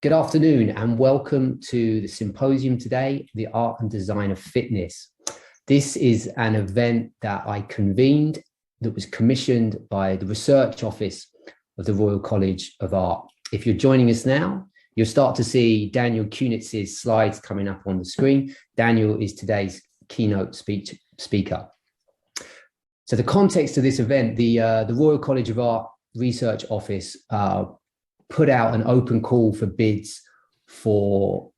Good afternoon and welcome to the symposium today, The Art and Design of Fitness. This is an event that I convened that was commissioned by the Research Office of the Royal College of Art. If you're joining us now, you'll start to see Daniel Kunitz's slides coming up on the screen. Daniel is today's keynote speaker. So the context of this event, the Royal College of Art Research Office put out an open call for bids for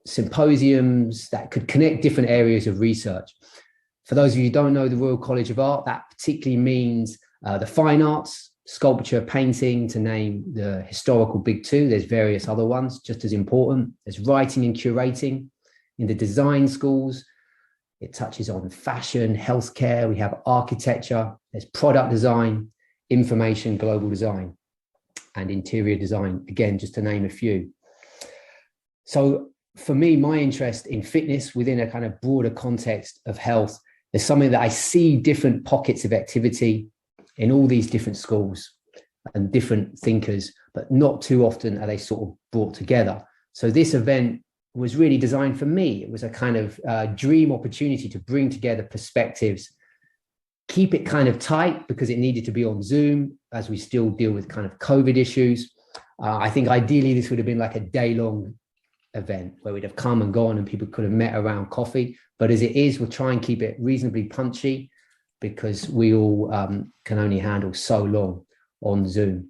symposiums that could connect different areas of research. For those of you who don't know the Royal College of Art, that particularly means the fine arts, sculpture, painting, to name the historical big two. There's various other ones just as important. There's writing and curating. In the design schools, it touches on fashion, healthcare. We have architecture. There's product design, information, global design, and interior design, again, just to name a few. So for me, my interest in fitness within a kind of broader context of health is something that I see different pockets of activity in all these different schools and different thinkers, but not too often are they sort of brought together. So this event was really designed for me. It was a kind of dream opportunity to bring together perspectives, keep it kind of tight because it needed to be on Zoom as we still deal with kind of COVID issues. I think ideally this would have been like a day-long event where we'd have come and gone and people could have met around coffee. But as it is, we'll try and keep it reasonably punchy because we all can only handle so long on Zoom.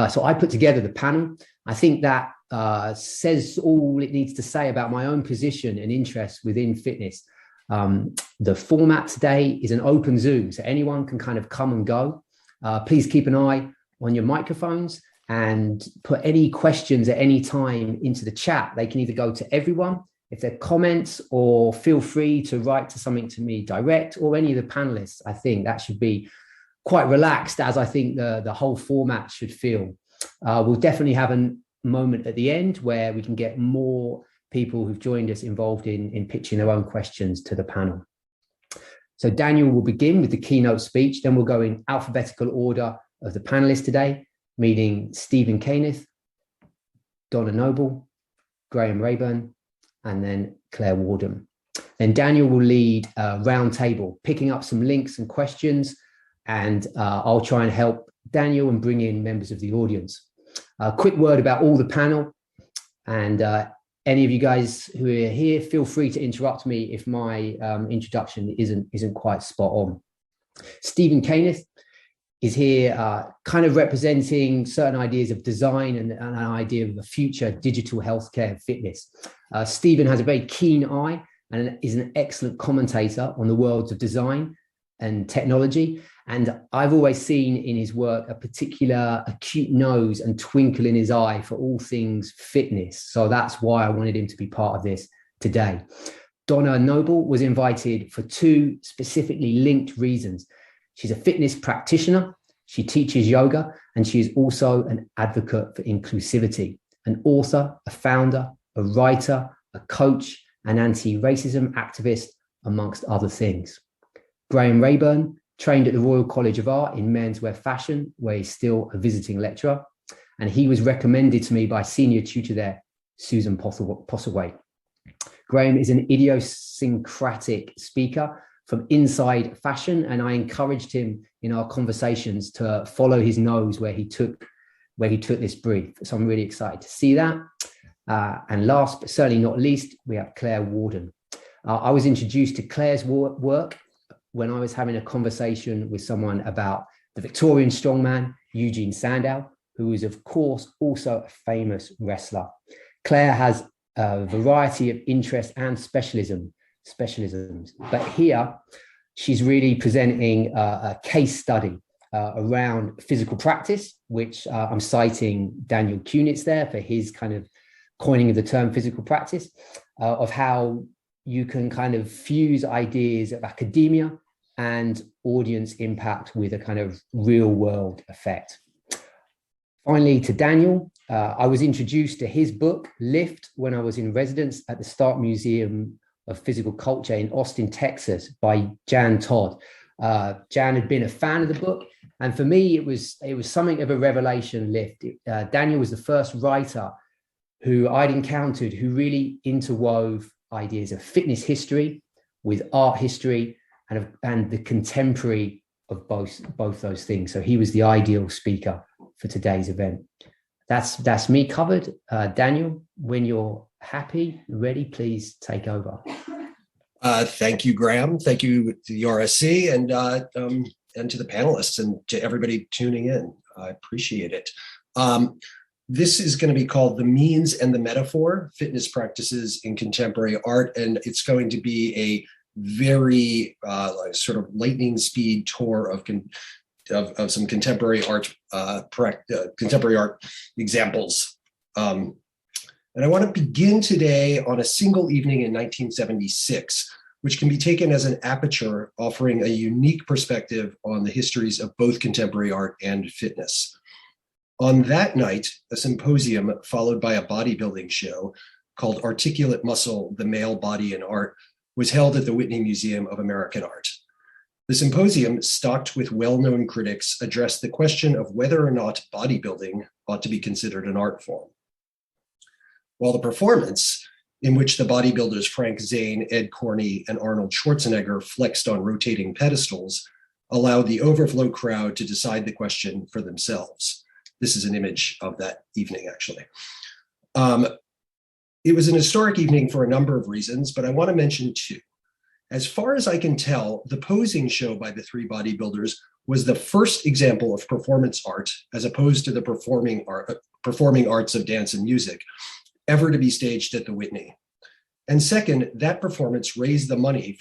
So I put together the panel. I think that says all it needs to say about my own position and interest within fitness. The format today is an open Zoom, so anyone can kind of come and go. Please keep an eye on your microphones and put any questions at any time into the chat. They can either go to everyone if they're comments, or feel free to write to something to me direct, or any of the panelists. I think that should be quite relaxed, as I think the whole format should feel. We'll definitely have a moment at the end where we can get more people who've joined us involved in pitching their own questions to the panel. So Daniel will begin with the keynote speech, then we'll go in alphabetical order of the panelists today, meeting Stephen Kainth, Donna Noble, Graham Raeburn, and then Claire Warden. Then Daniel will lead a round table, picking up some links and questions, and I'll try and help Daniel and bring in members of the audience. A quick word about all the panel, and any of you guys who are here, feel free to interrupt me if my introduction isn't quite spot on. Stephen Kainth is here kind of representing certain ideas of design and an idea of a future digital healthcare and fitness. Stephen has a very keen eye and is an excellent commentator on the worlds of design and technology. And I've always seen in his work a particular acute nose and twinkle in his eye for all things fitness. So that's why I wanted him to be part of this today. Donna Noble was invited for two specifically linked reasons. She's a fitness practitioner, she teaches yoga, and she is also an advocate for inclusivity, an author, a founder, a writer, a coach, an anti-racism activist, amongst other things. Graeme Raeburn trained at the Royal College of Art in menswear fashion, where he's still a visiting lecturer, and he was recommended to me by senior tutor there, Susan Postlethwaite. Graeme is an idiosyncratic speaker from inside fashion, and I encouraged him in our conversations to follow his nose where he took this brief. So I'm really excited to see that. And last but certainly not least, we have Claire Warden. I was introduced to Claire's work when I was having a conversation with someone about the Victorian strongman, Eugene Sandow, who is of course also a famous wrestler. Claire has a variety of interests and specialisms, but here she's really presenting a case study around physical practice, which I'm citing Daniel Kunitz there for his kind of coining of the term physical practice, of how you can kind of fuse ideas of academia and audience impact with a kind of real world effect. Finally, to Daniel, I was introduced to his book, Lift, when I was in residence at the Stark Museum of Physical Culture in Austin, Texas, by Jan Todd. Jan had been a fan of the book, and for me, it was something of a revelation. Lift. Daniel was the first writer who I'd encountered who really interwove ideas of fitness history with art history and the contemporary of both those things. So he was the ideal speaker for today's event. That's me covered. Daniel, when you're happy, ready, please take over. Thank you, Graham. Thank you to the RSC and to the panelists and to everybody tuning in. I appreciate it. This is going to be called The Means and the Metaphor, Fitness Practices in Contemporary Art, and it's going to be a very sort of lightning speed tour of some contemporary art examples. And I want to begin today on a single evening in 1976, which can be taken as an aperture offering a unique perspective on the histories of both contemporary art and fitness. On that night, a symposium followed by a bodybuilding show called Articulate Muscle, the Male Body in Art was held at the Whitney Museum of American Art. The symposium, stocked with well-known critics, addressed the question of whether or not bodybuilding ought to be considered an art form. While the performance, in which the bodybuilders Frank Zane, Ed Corney, and Arnold Schwarzenegger flexed on rotating pedestals, allowed the overflow crowd to decide the question for themselves. This is an image of that evening, actually. It was an historic evening for a number of reasons, but I want to mention two. As far as I can tell, the posing show by the three bodybuilders was the first example of performance art, as opposed to the performing arts of dance and music, ever to be staged at the Whitney. And second, that performance raised the money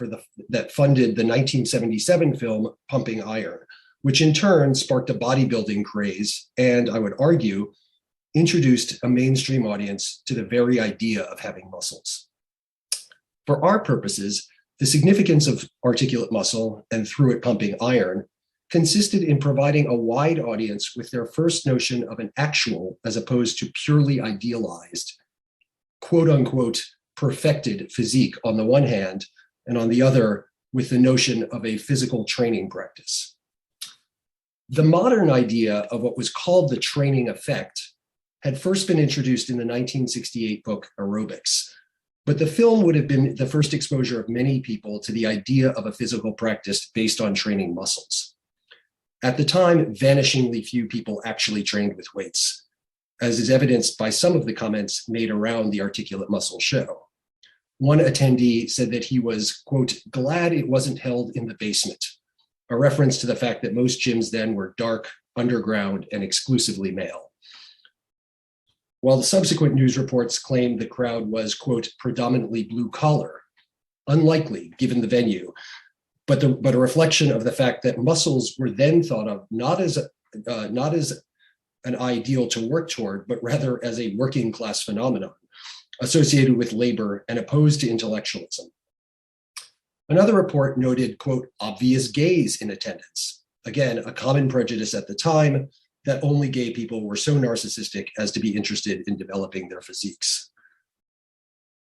that funded the 1977 film Pumping Iron, which in turn sparked a bodybuilding craze and, I would argue, introduced a mainstream audience to the very idea of having muscles. For our purposes, the significance of Articulate Muscle and Through It Pumping Iron consisted in providing a wide audience with their first notion of an actual, as opposed to purely idealized, quote unquote, perfected physique on the one hand, and on the other, with the notion of a physical training practice. The modern idea of what was called the training effect had first been introduced in the 1968 book Aerobics, but the film would have been the first exposure of many people to the idea of a physical practice based on training muscles. At the time, vanishingly few people actually trained with weights, as is evidenced by some of the comments made around the Articulate Muscle show. One attendee said that he was, quote, glad it wasn't held in the basement, a reference to the fact that most gyms then were dark, underground, and exclusively male. While the subsequent news reports claimed the crowd was, quote, predominantly blue collar, unlikely given the venue, but a reflection of the fact that muscles were then thought of not as an ideal to work toward, but rather as a working class phenomenon associated with labor and opposed to intellectualism. Another report noted, quote, obvious gays in attendance. Again, a common prejudice at the time that only gay people were so narcissistic as to be interested in developing their physiques.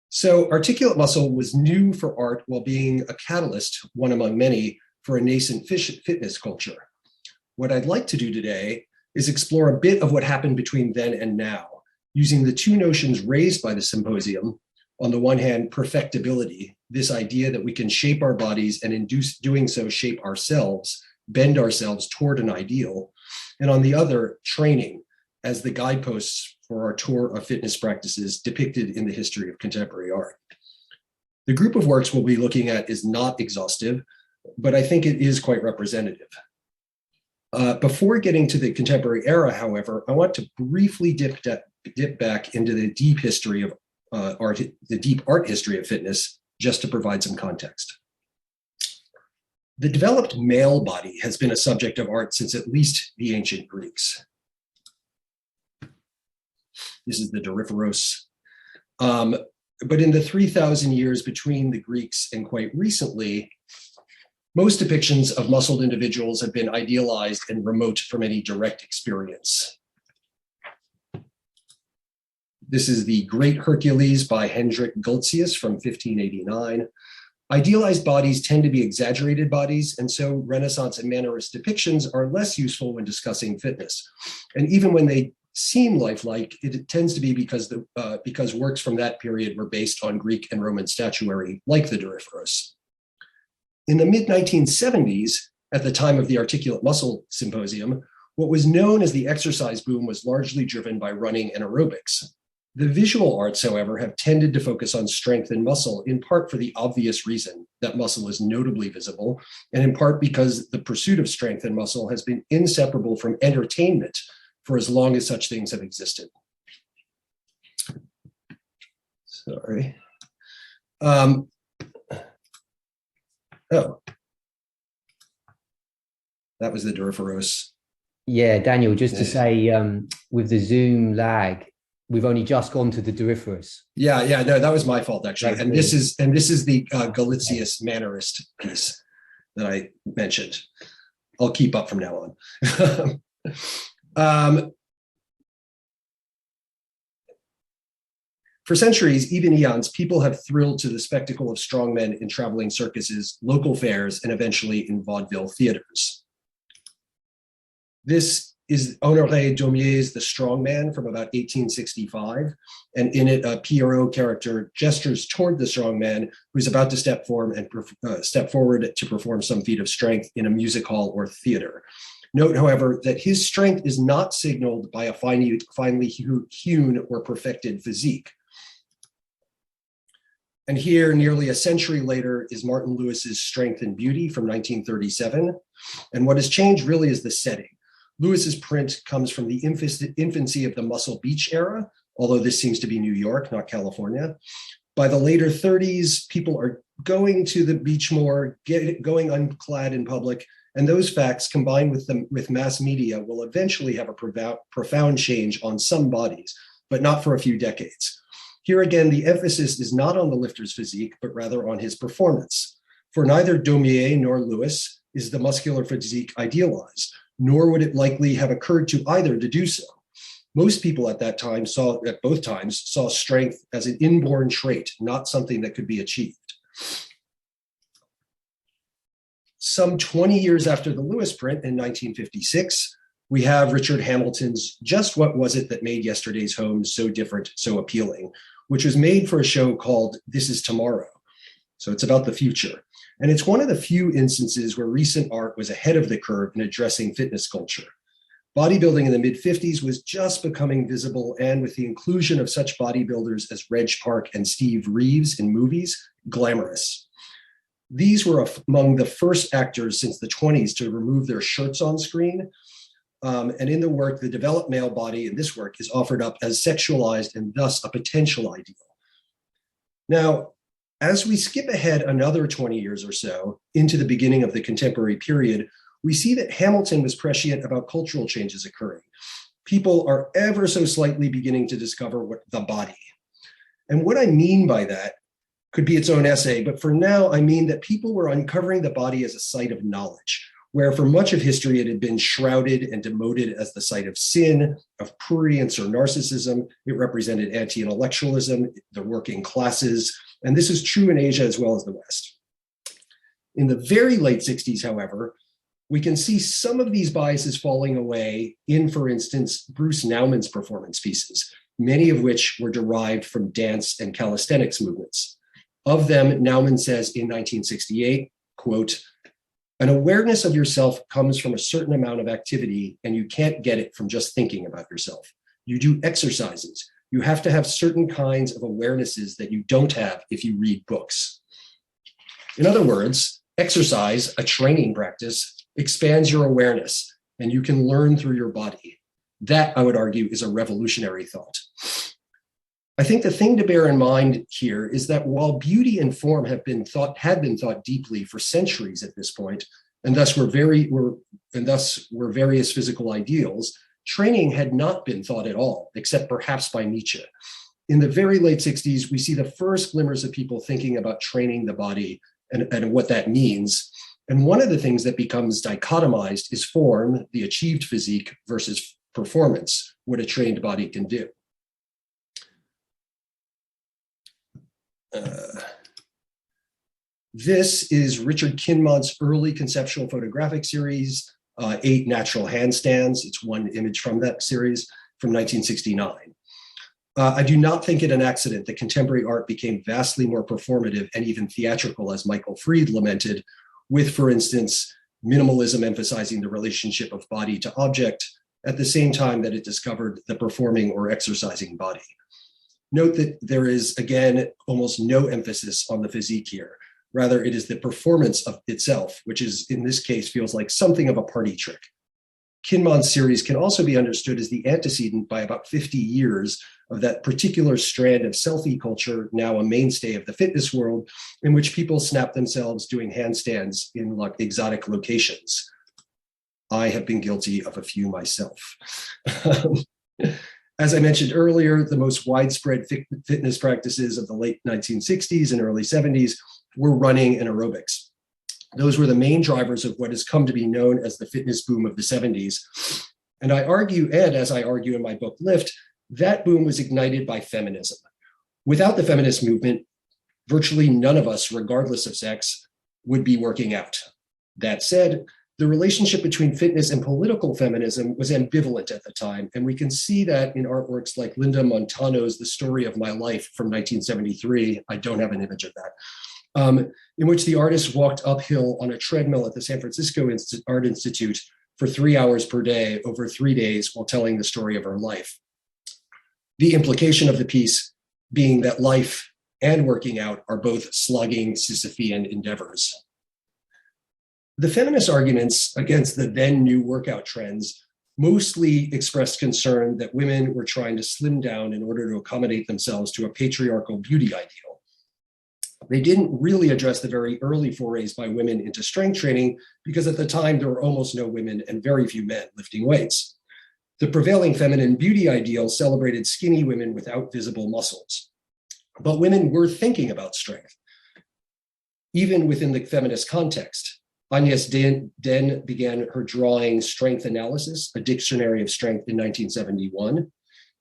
So Articulate Muscle was new for art while being a catalyst, one among many, for a nascent fitness culture. What I'd like to do today is explore a bit of what happened between then and now, using the two notions raised by the symposium. On the one hand, perfectibility, this idea that we can shape our bodies and in doing so shape ourselves, bend ourselves toward an ideal. And on the other, training as the guideposts for our tour of fitness practices depicted in the history of contemporary art. The group of works we'll be looking at is not exhaustive, but I think it is quite representative. Before getting to the contemporary era, however, I want to briefly dip back into the deep history of art, the deep art history of fitness, just to provide some context. The developed male body has been a subject of art since at least the ancient Greeks. This is the Doryphoros. But in the 3,000 years between the Greeks and quite recently, most depictions of muscled individuals have been idealized and remote from any direct experience. This is the Great Hercules by Hendrik Gultzius from 1589. Idealized bodies tend to be exaggerated bodies, and so Renaissance and Mannerist depictions are less useful when discussing fitness. And even when they seem lifelike, it tends to be because works from that period were based on Greek and Roman statuary, like the Doryphoros. In the mid-1970s, at the time of the Articulate Muscle Symposium, what was known as the exercise boom was largely driven by running and aerobics. The visual arts, however, have tended to focus on strength and muscle, in part for the obvious reason that muscle is notably visible, and in part because the pursuit of strength and muscle has been inseparable from entertainment for as long as such things have existed. Sorry. Oh, that was the Doryphoros. Yeah, Daniel, just to say, with the Zoom lag, we've only just gone to the Doryphoros. Yeah, no, that was my fault actually. And this is the Galicius Mannerist piece that I mentioned. I'll keep up from now on. For centuries, even eons, people have thrilled to the spectacle of strongmen in traveling circuses, local fairs, and eventually in vaudeville theaters. This is Honoré Daumier's The Strong Man from about 1865. And in it, a Pierrot character gestures toward the strong man who's about to step forward to perform some feat of strength in a music hall or theater. Note, however, that his strength is not signaled by a finely hewn or perfected physique. And here, nearly a century later, is Martin Lewis's Strength and Beauty from 1937. And what has changed really is the setting. Lewis's print comes from the infancy of the Muscle Beach era, although this seems to be New York, not California. By the later 30s, people are going to the beach more, going unclad in public, and those facts, combined with mass media, will eventually have a profound change on some bodies, but not for a few decades. Here again, the emphasis is not on the lifter's physique, but rather on his performance. For neither Daumier nor Lewis is the muscular physique idealized, nor would it likely have occurred to either to do so. Most people at both times saw strength as an inborn trait, not something that could be achieved. Some 20 years after the Lewis print in 1956, we have Richard Hamilton's Just What Was It That Made Yesterday's Home So Different, So Appealing, which was made for a show called This Is Tomorrow. So it's about the future. And it's one of the few instances where recent art was ahead of the curve in addressing fitness culture. Bodybuilding in the mid-50s was just becoming visible, and with the inclusion of such bodybuilders as Reg Park and Steve Reeves in movies, glamorous. These were among the first actors since the 20s to remove their shirts on screen. And in the work, the developed male body in this work is offered up as sexualized and thus a potential ideal. Now, as we skip ahead another 20 years or so into the beginning of the contemporary period, we see that Hamilton was prescient about cultural changes occurring. People are ever so slightly beginning to discover what the body. And what I mean by that could be its own essay, but for now, I mean that people were uncovering the body as a site of knowledge, where for much of history it had been shrouded and demoted as the site of sin, of prurience or narcissism. It represented anti-intellectualism, the working classes, and this is true in Asia as well as the West. In the very late 60s, however, we can see some of these biases falling away in, for instance, Bruce Naumann's performance pieces, many of which were derived from dance and calisthenics movements. Of them, Naumann says in 1968, quote, "An awareness of yourself comes from a certain amount of activity, and you can't get it from just thinking about yourself. You do exercises. You have to have certain kinds of awarenesses that you don't have if you read books." In other words, exercise, a training practice, expands your awareness, and you can learn through your body. That, I would argue, is a revolutionary thought. I think the thing to bear in mind here is that while beauty and form had been thought deeply for centuries at this point, and thus were various physical ideals, training had not been thought at all, except perhaps by Nietzsche. In the very late 60s, we see the first glimmers of people thinking about training the body and what that means. And one of the things that becomes dichotomized is form, the achieved physique, versus performance, what a trained body can do. This is Richard Kinmont's early conceptual photographic series, 8 Natural Handstands. It's one image from that series. from 1969. I do not think it an accident that contemporary art became vastly more performative and even theatrical, as Michael Fried lamented, with, for instance, minimalism emphasizing the relationship of body to object at the same time that it discovered the performing or exercising body. Note that there is, again, almost no emphasis on the physique here. Rather, it is the performance of itself, which is, in this case, feels like something of a party trick. Kinman's series can also be understood as the antecedent by about 50 years of that particular strand of selfie culture, now a mainstay of the fitness world, in which people snap themselves doing handstands in exotic locations. I have been guilty of a few myself. As I mentioned earlier, the most widespread fitness practices of the late 1960s and early 70s were running and aerobics. Those were the main drivers of what has come to be known as the fitness boom of the 70s. And I argue, and as I argue in my book, Lift, that boom was ignited by feminism. Without the feminist movement, virtually none of us, regardless of sex, would be working out. That said, the relationship between fitness and political feminism was ambivalent at the time, and we can see that in artworks like Linda Montano's The Story of My Life from 1973. I don't have an image of that. In which the artist walked uphill on a treadmill at the San Francisco Art Institute for 3 hours per day over 3 days while telling the story of her life. The implication of the piece being that life and working out are both slugging Sisyphean endeavors. The feminist arguments against the then new workout trends mostly expressed concern that women were trying to slim down in order to accommodate themselves to a patriarchal beauty ideal. They didn't really address the very early forays by women into strength training because at the time there were almost no women and very few men lifting weights. The prevailing feminine beauty ideal celebrated skinny women without visible muscles. But women were thinking about strength, even within the feminist context. Agnes Den began her drawing Strength Analysis, a dictionary of strength in 1971,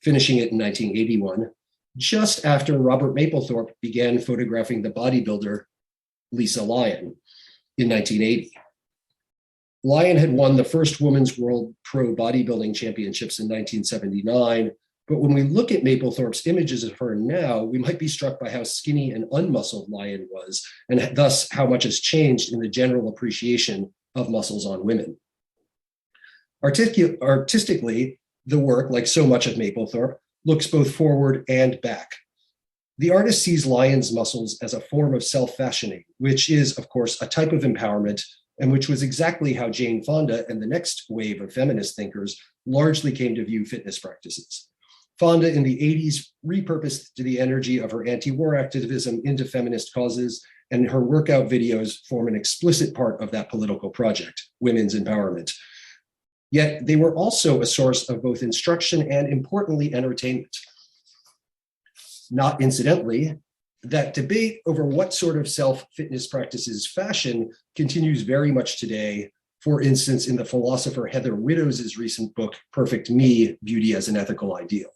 finishing it in 1981, just after Robert Mapplethorpe began photographing the bodybuilder Lisa Lyon in 1980. Lyon had won the first Women's World Pro Bodybuilding Championships in 1979, but when we look at Mapplethorpe's images of her now, we might be struck by how skinny and unmuscled Lyon was, and thus how much has changed in the general appreciation of muscles on women. Artistically, the work, like so much of Mapplethorpe, looks both forward and back. The artist sees Lyon's muscles as a form of self-fashioning, which is, of course, a type of empowerment, and which was exactly how Jane Fonda and the next wave of feminist thinkers largely came to view fitness practices. Fonda in the 80s repurposed the energy of her anti-war activism into feminist causes, and her workout videos form an explicit part of that political project, women's empowerment. Yet they were also a source of both instruction and, importantly, entertainment. Not incidentally, that debate over what sort of self-fitness practices fashion continues very much today, for instance, in the philosopher Heather Widdows' recent book, Perfect Me, Beauty as an Ethical Ideal.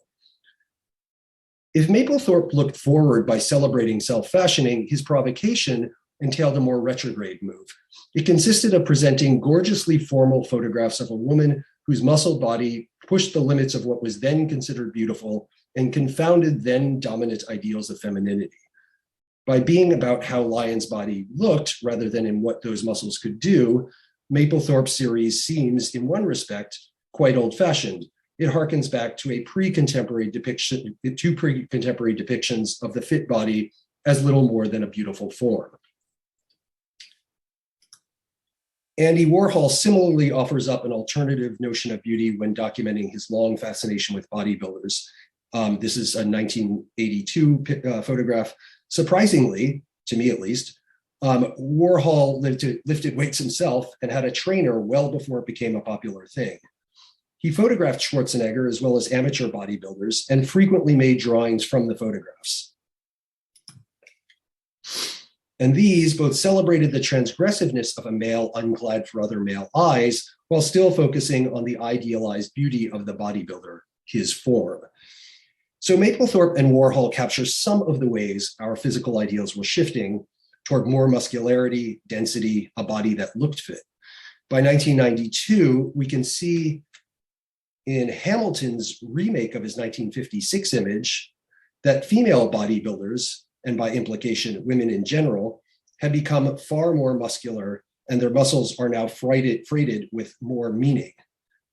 If Mapplethorpe looked forward by celebrating self-fashioning, his provocation entailed a more retrograde move. It consisted of presenting gorgeously formal photographs of a woman whose muscled body pushed the limits of what was then considered beautiful and confounded then dominant ideals of femininity. By being about how Lyon's body looked rather than in what those muscles could do, Mapplethorpe's series seems, in one respect, quite old-fashioned. It harkens back to pre-contemporary depictions of the fit body as little more than a beautiful form. Andy Warhol similarly offers up an alternative notion of beauty when documenting his long fascination with bodybuilders. This is a 1982 photograph. Surprisingly, to me at least, Warhol lifted weights himself and had a trainer well before it became a popular thing. He photographed Schwarzenegger as well as amateur bodybuilders and frequently made drawings from the photographs. And these both celebrated the transgressiveness of a male unclad for other male eyes, while still focusing on the idealized beauty of the bodybuilder, his form. So Mapplethorpe and Warhol capture some of the ways our physical ideals were shifting toward more muscularity, density, a body that looked fit. By 1992, we can see in Hamilton's remake of his 1956 image that female bodybuilders, and by implication, women in general, had become far more muscular and their muscles are now freighted with more meaning,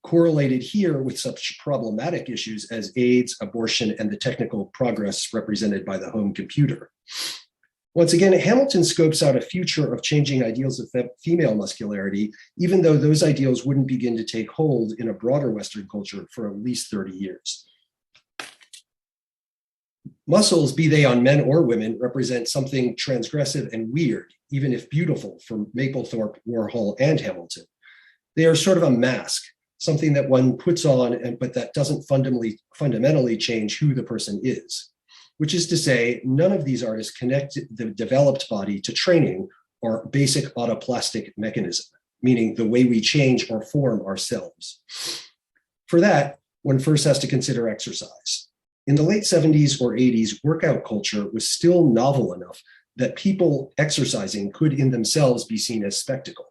correlated here with such problematic issues as AIDS, abortion, and the technical progress represented by the home computer. Once again, Hamilton scopes out a future of changing ideals of female muscularity, even though those ideals wouldn't begin to take hold in a broader Western culture for at least 30 years. Muscles, be they on men or women, represent something transgressive and weird, even if beautiful, for Mapplethorpe, Warhol, and Hamilton. They are sort of a mask, something that one puts on, but that doesn't fundamentally change who the person is. Which is to say, none of these artists connect the developed body to training or basic autoplastic mechanism, meaning the way we change or form ourselves. For that, one first has to consider exercise. In the late 70s or 80s, workout culture was still novel enough that people exercising could in themselves be seen as spectacle.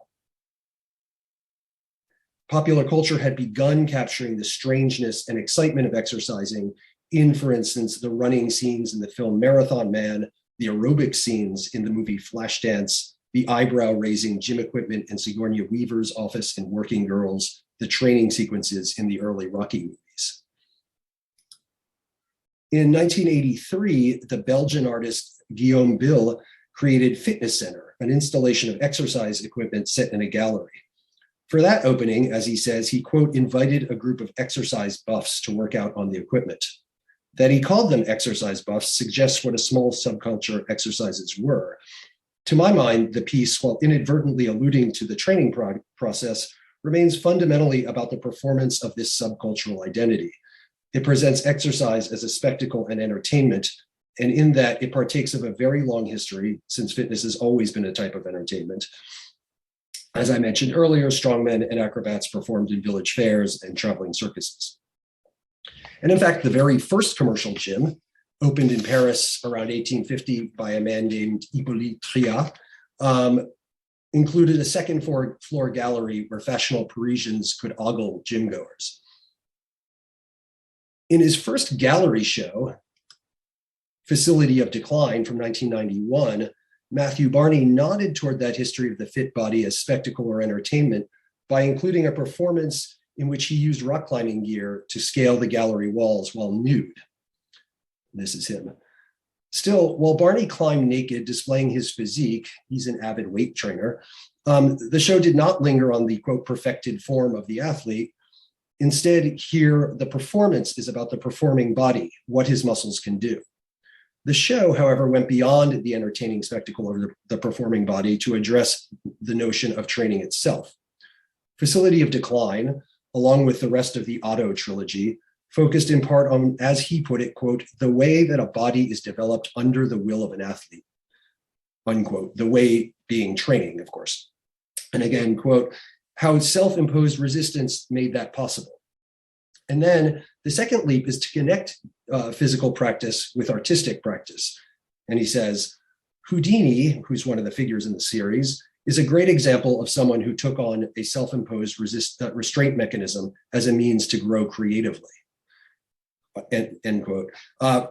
Popular culture had begun capturing the strangeness and excitement of exercising in, for instance, the running scenes in the film Marathon Man, the aerobic scenes in the movie Flashdance, the eyebrow-raising gym equipment in Sigourney Weaver's office in Working Girls, the training sequences in the early Rocky movies. In 1983, the Belgian artist Guillaume Bill created Fitness Center, an installation of exercise equipment set in a gallery. For that opening, as he says, he, quote, invited a group of exercise buffs to work out on the equipment. That he called them exercise buffs suggests what a small subculture exercises were. To my mind, the piece, while inadvertently alluding to the training process, remains fundamentally about the performance of this subcultural identity. It presents exercise as a spectacle and entertainment, and in that it partakes of a very long history, since fitness has always been a type of entertainment. As I mentioned earlier, strongmen and acrobats performed in village fairs and traveling circuses. And in fact, the very first commercial gym, opened in Paris around 1850 by a man named Hippolyte Triat, included a second floor gallery where fashionable Parisians could ogle gym goers. In his first gallery show, Facility of Decline from 1991, Matthew Barney nodded toward that history of the fit body as spectacle or entertainment by including a performance in which he used rock climbing gear to scale the gallery walls while nude. This is him. Still, while Barney climbed naked, displaying his physique, he's an avid weight trainer, the show did not linger on the, quote, perfected form of the athlete. Instead, here, the performance is about the performing body, what his muscles can do. The show, however, went beyond the entertaining spectacle of the performing body to address the notion of training itself. Facility of Decline, along with the rest of the Otto trilogy, focused in part on, as he put it, quote, the way that a body is developed under the will of an athlete, unquote, the way being training, of course. And again, quote, how self-imposed resistance made that possible. And then the second leap is to connect physical practice with artistic practice. And he says, Houdini, who's one of the figures in the series, is a great example of someone who took on a self-imposed restraint mechanism as a means to grow creatively. End quote.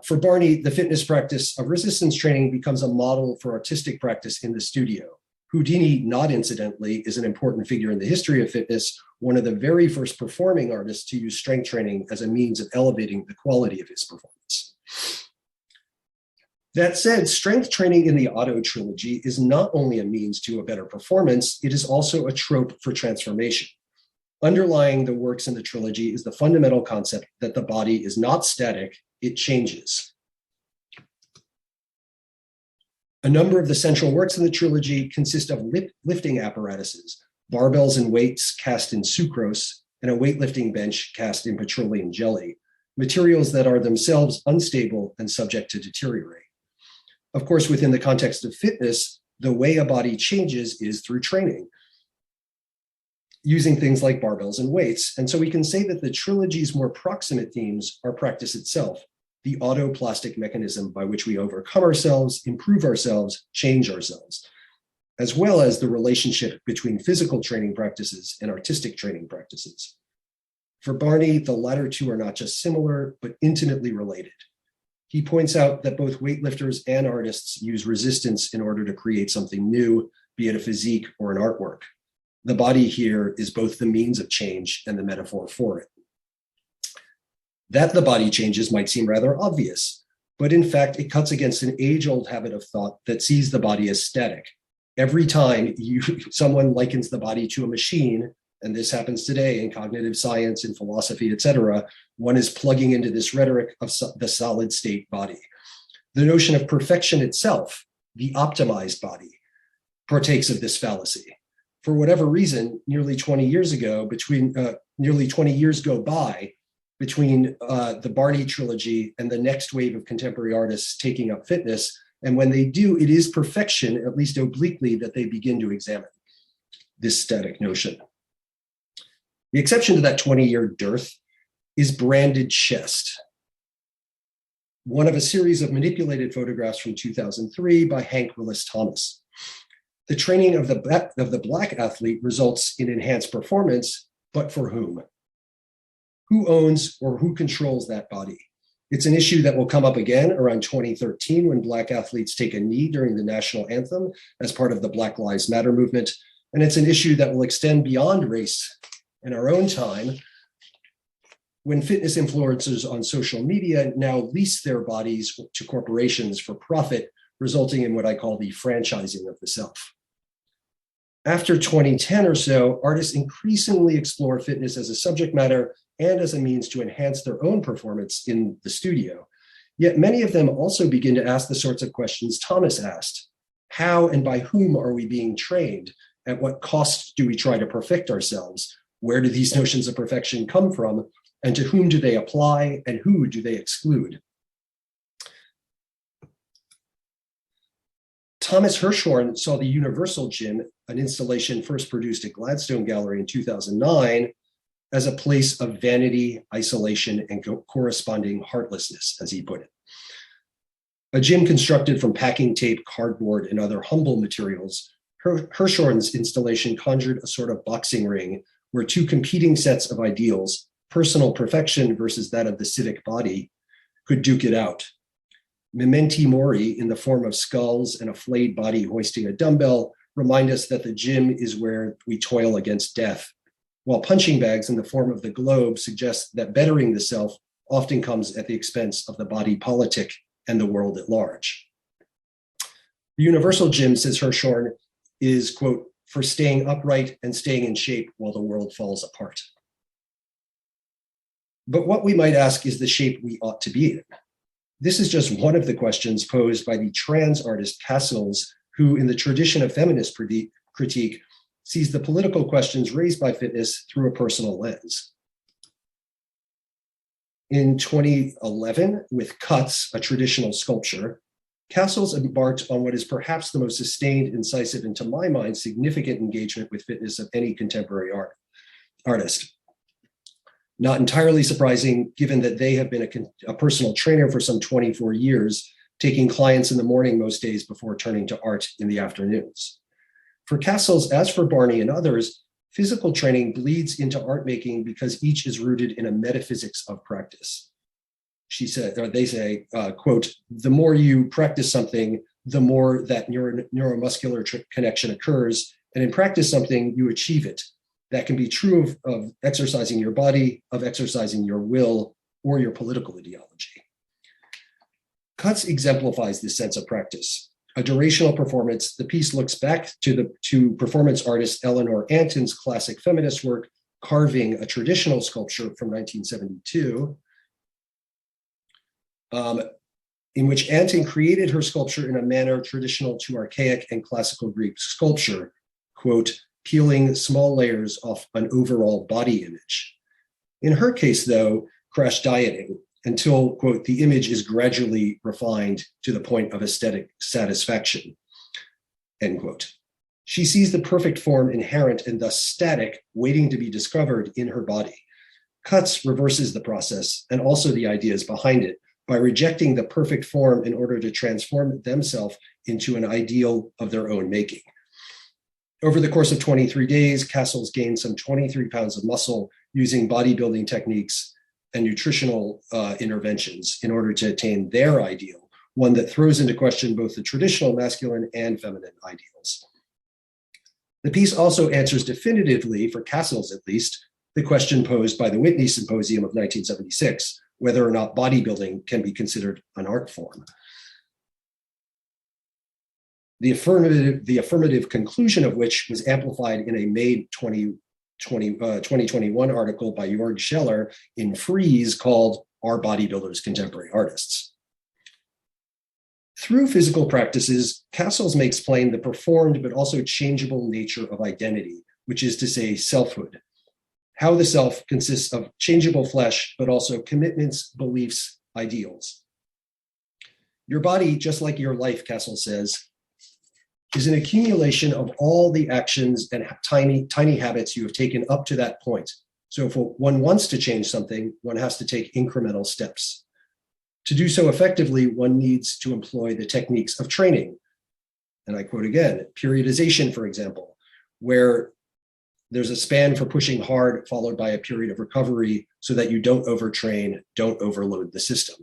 For Barney, the fitness practice of resistance training becomes a model for artistic practice in the studio. Houdini, not incidentally, is an important figure in the history of fitness, one of the very first performing artists to use strength training as a means of elevating the quality of his performance. That said, strength training in the Otto trilogy is not only a means to a better performance, it is also a trope for transformation. Underlying the works in the trilogy is the fundamental concept that the body is not static, it changes. A number of the central works in the trilogy consist of lifting apparatuses, barbells and weights cast in sucrose, and a weightlifting bench cast in petroleum jelly, materials that are themselves unstable and subject to deteriorate. Of course, within the context of fitness, the way a body changes is through training, using things like barbells and weights. And so we can say that the trilogy's more proximate themes are practice itself, the autoplastic mechanism by which we overcome ourselves, improve ourselves, change ourselves, as well as the relationship between physical training practices and artistic training practices. For Barney, the latter two are not just similar, but intimately related. He points out that both weightlifters and artists use resistance in order to create something new, be it a physique or an artwork. The body here is both the means of change and the metaphor for it. That the body changes might seem rather obvious, but in fact, it cuts against an age-old habit of thought that sees the body as static. Every time someone likens the body to a machine, and this happens today in cognitive science and philosophy, et cetera, one is plugging into this rhetoric of the solid state body. The notion of perfection itself, the optimized body, partakes of this fallacy. For whatever reason, nearly 20 years go by between the Barney trilogy and the next wave of contemporary artists taking up fitness. And when they do, it is perfection, at least obliquely, that they begin to examine this static notion. The exception to that 20-year dearth is branded chest, one of a series of manipulated photographs from 2003 by Hank Willis Thomas. The training of the Black athlete results in enhanced performance, but for whom? Who owns or who controls that body? It's an issue that will come up again around 2013 when Black athletes take a knee during the national anthem as part of the Black Lives Matter movement. And it's an issue that will extend beyond race in our own time when fitness influencers on social media now lease their bodies to corporations for profit, resulting in what I call the franchising of the self. After 2010 or so, artists increasingly explore fitness as a subject matter and as a means to enhance their own performance in the studio. Yet many of them also begin to ask the sorts of questions Thomas asked. How and by whom are we being trained? At what cost do we try to perfect ourselves? Where do these notions of perfection come from? And to whom do they apply and who do they exclude? Thomas Hirschhorn saw the Universal Gym, an installation first produced at Gladstone Gallery in 2009, as a place of vanity, isolation, and corresponding heartlessness, as he put it. A gym constructed from packing tape, cardboard, and other humble materials, Hirschhorn's installation conjured a sort of boxing ring where two competing sets of ideals, personal perfection versus that of the civic body, could duke it out. Mementi mori, in the form of skulls and a flayed body hoisting a dumbbell, remind us that the gym is where we toil against death, while punching bags in the form of the globe suggest that bettering the self often comes at the expense of the body politic and the world at large. The Universal Gym, says Hirschhorn, is, quote, for staying upright and staying in shape while the world falls apart. But what we might ask is the shape we ought to be in. This is just one of the questions posed by the trans artist Cassels, who, in the tradition of feminist critique, sees the political questions raised by fitness through a personal lens. In 2011, with Cuts, a traditional sculpture, Cassels embarked on what is perhaps the most sustained, incisive, and to my mind, significant engagement with fitness of any contemporary artist. Not entirely surprising, given that they have been a personal trainer for some 24 years, taking clients in the morning most days before turning to art in the afternoons. For Cassels, as for Barney and others, physical training bleeds into art making because each is rooted in a metaphysics of practice. She said, or they say, quote, the more you practice something, the more that neuromuscular connection occurs. And in practice something, you achieve it. That can be true of exercising your body, of exercising your will, or your political ideology. Cuts exemplifies this sense of practice. A durational performance, the piece looks back to performance artist Eleanor Anton's classic feminist work, Carving, a traditional sculpture from 1972, in which Anton created her sculpture in a manner traditional to archaic and classical Greek sculpture, quote, peeling small layers off an overall body image. In her case, though, crash dieting until, quote, the image is gradually refined to the point of aesthetic satisfaction, end quote. She sees the perfect form inherent and thus static, waiting to be discovered in her body. Cuts reverses the process and also the ideas behind it by rejecting the perfect form in order to transform themselves into an ideal of their own making. Over the course of 23 days, Cassel's gained some 23 pounds of muscle using bodybuilding techniques and nutritional interventions in order to attain their ideal, one that throws into question both the traditional masculine and feminine ideals. The piece also answers definitively, for Cassel's at least, the question posed by the Whitney Symposium of 1976, whether or not bodybuilding can be considered an art form. The affirmative conclusion of which was amplified in a May 2021 article by Jörg Scheller in Freeze called Are Bodybuilders Contemporary Artists? Through physical practices, Cassel's makes plain the performed but also changeable nature of identity, which is to say selfhood. How the self consists of changeable flesh, but also commitments, beliefs, ideals. Your body, just like your life, Cassel says, is an accumulation of all the actions and tiny habits you have taken up to that point. So if one wants to change something, one has to take incremental steps. To do so effectively, one needs to employ the techniques of training. And I quote again, periodization, for example, where there's a span for pushing hard followed by a period of recovery so that you don't overtrain, don't overload the system.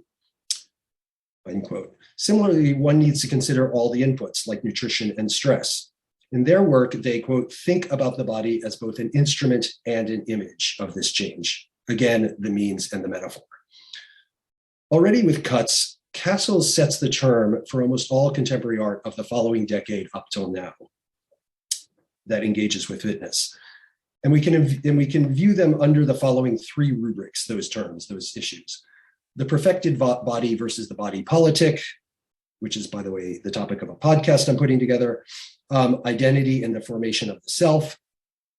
Unquote. Similarly, one needs to consider all the inputs like nutrition and stress. In their work, they, quote, think about the body as both an instrument and an image of this change. Again, the means and the metaphor. Already with cuts, Cassel sets the term for almost all contemporary art of the following decade up till now that engages with fitness. And we can view them under the following three rubrics, those terms, those issues. The perfected body versus the body politic, which is, by the way, the topic of a podcast I'm putting together, identity and the formation of the self,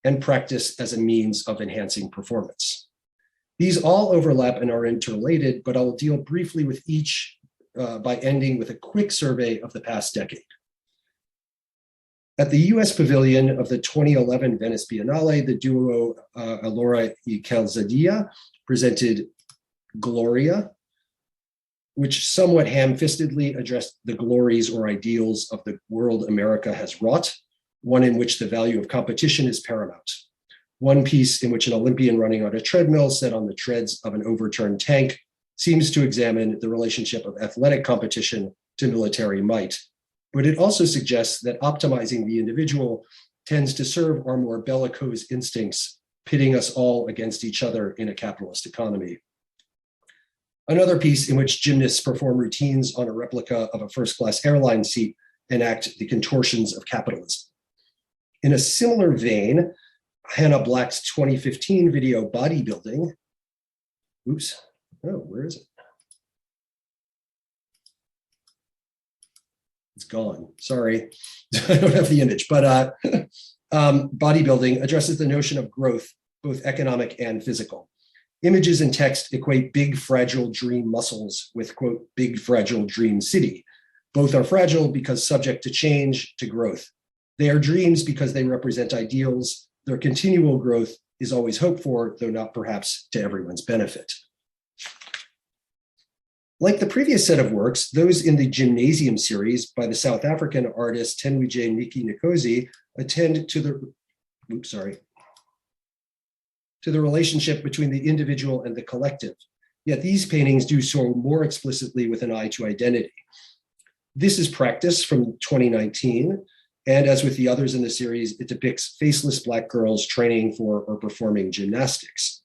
and practice as a means of enhancing performance. These all overlap and are interrelated, but I'll deal briefly with each by ending with a quick survey of the past decade. At the US Pavilion of the 2011 Venice Biennale, the duo Alora y Calzadilla presented Gloria, which somewhat ham-fistedly addressed the glories or ideals of the world America has wrought, one in which the value of competition is paramount. One piece in which an Olympian running on a treadmill set on the treads of an overturned tank seems to examine the relationship of athletic competition to military might, but it also suggests that optimizing the individual tends to serve our more bellicose instincts, pitting us all against each other in a capitalist economy. Another piece in which gymnasts perform routines on a replica of a first-class airline seat enact the contortions of capitalism. In a similar vein, Hannah Black's 2015 video Bodybuilding, where is it? It's gone, sorry, I don't have the image, but Bodybuilding addresses the notion of growth, both economic and physical. Images and text equate big, fragile dream muscles with, quote, big, fragile dream city. Both are fragile because subject to change, to growth. They are dreams because they represent ideals. Their continual growth is always hoped for, though not perhaps to everyone's benefit. Like the previous set of works, those in the Gymnasium series by the South African artist Tenwije Niki Nkosi attend to the relationship between the individual and the collective. Yet these paintings do so more explicitly with an eye to identity. This is Practice from 2019, and as with the others in the series, it depicts faceless Black girls training for or performing gymnastics.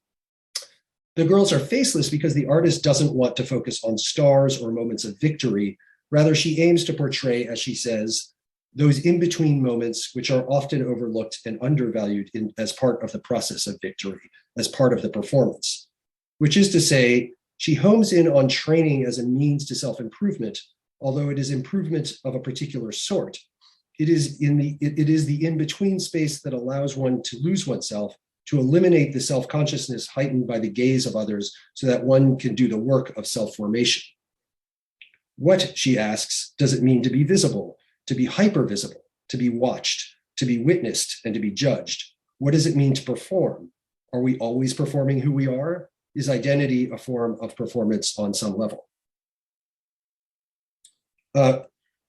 The girls are faceless because the artist doesn't want to focus on stars or moments of victory. Rather, she aims to portray, as she says, those in-between moments which are often overlooked and undervalued as part of the process of victory, as part of the performance. Which is to say, she homes in on training as a means to self-improvement, although it is improvement of a particular sort. It is the in-between space that allows one to lose oneself, to eliminate the self-consciousness heightened by the gaze of others so that one can do the work of self-formation. What, she asks, does it mean to be visible, to be hyper-visible, to be watched, to be witnessed, and to be judged? What does it mean to perform? Are we always performing who we are? Is identity a form of performance on some level?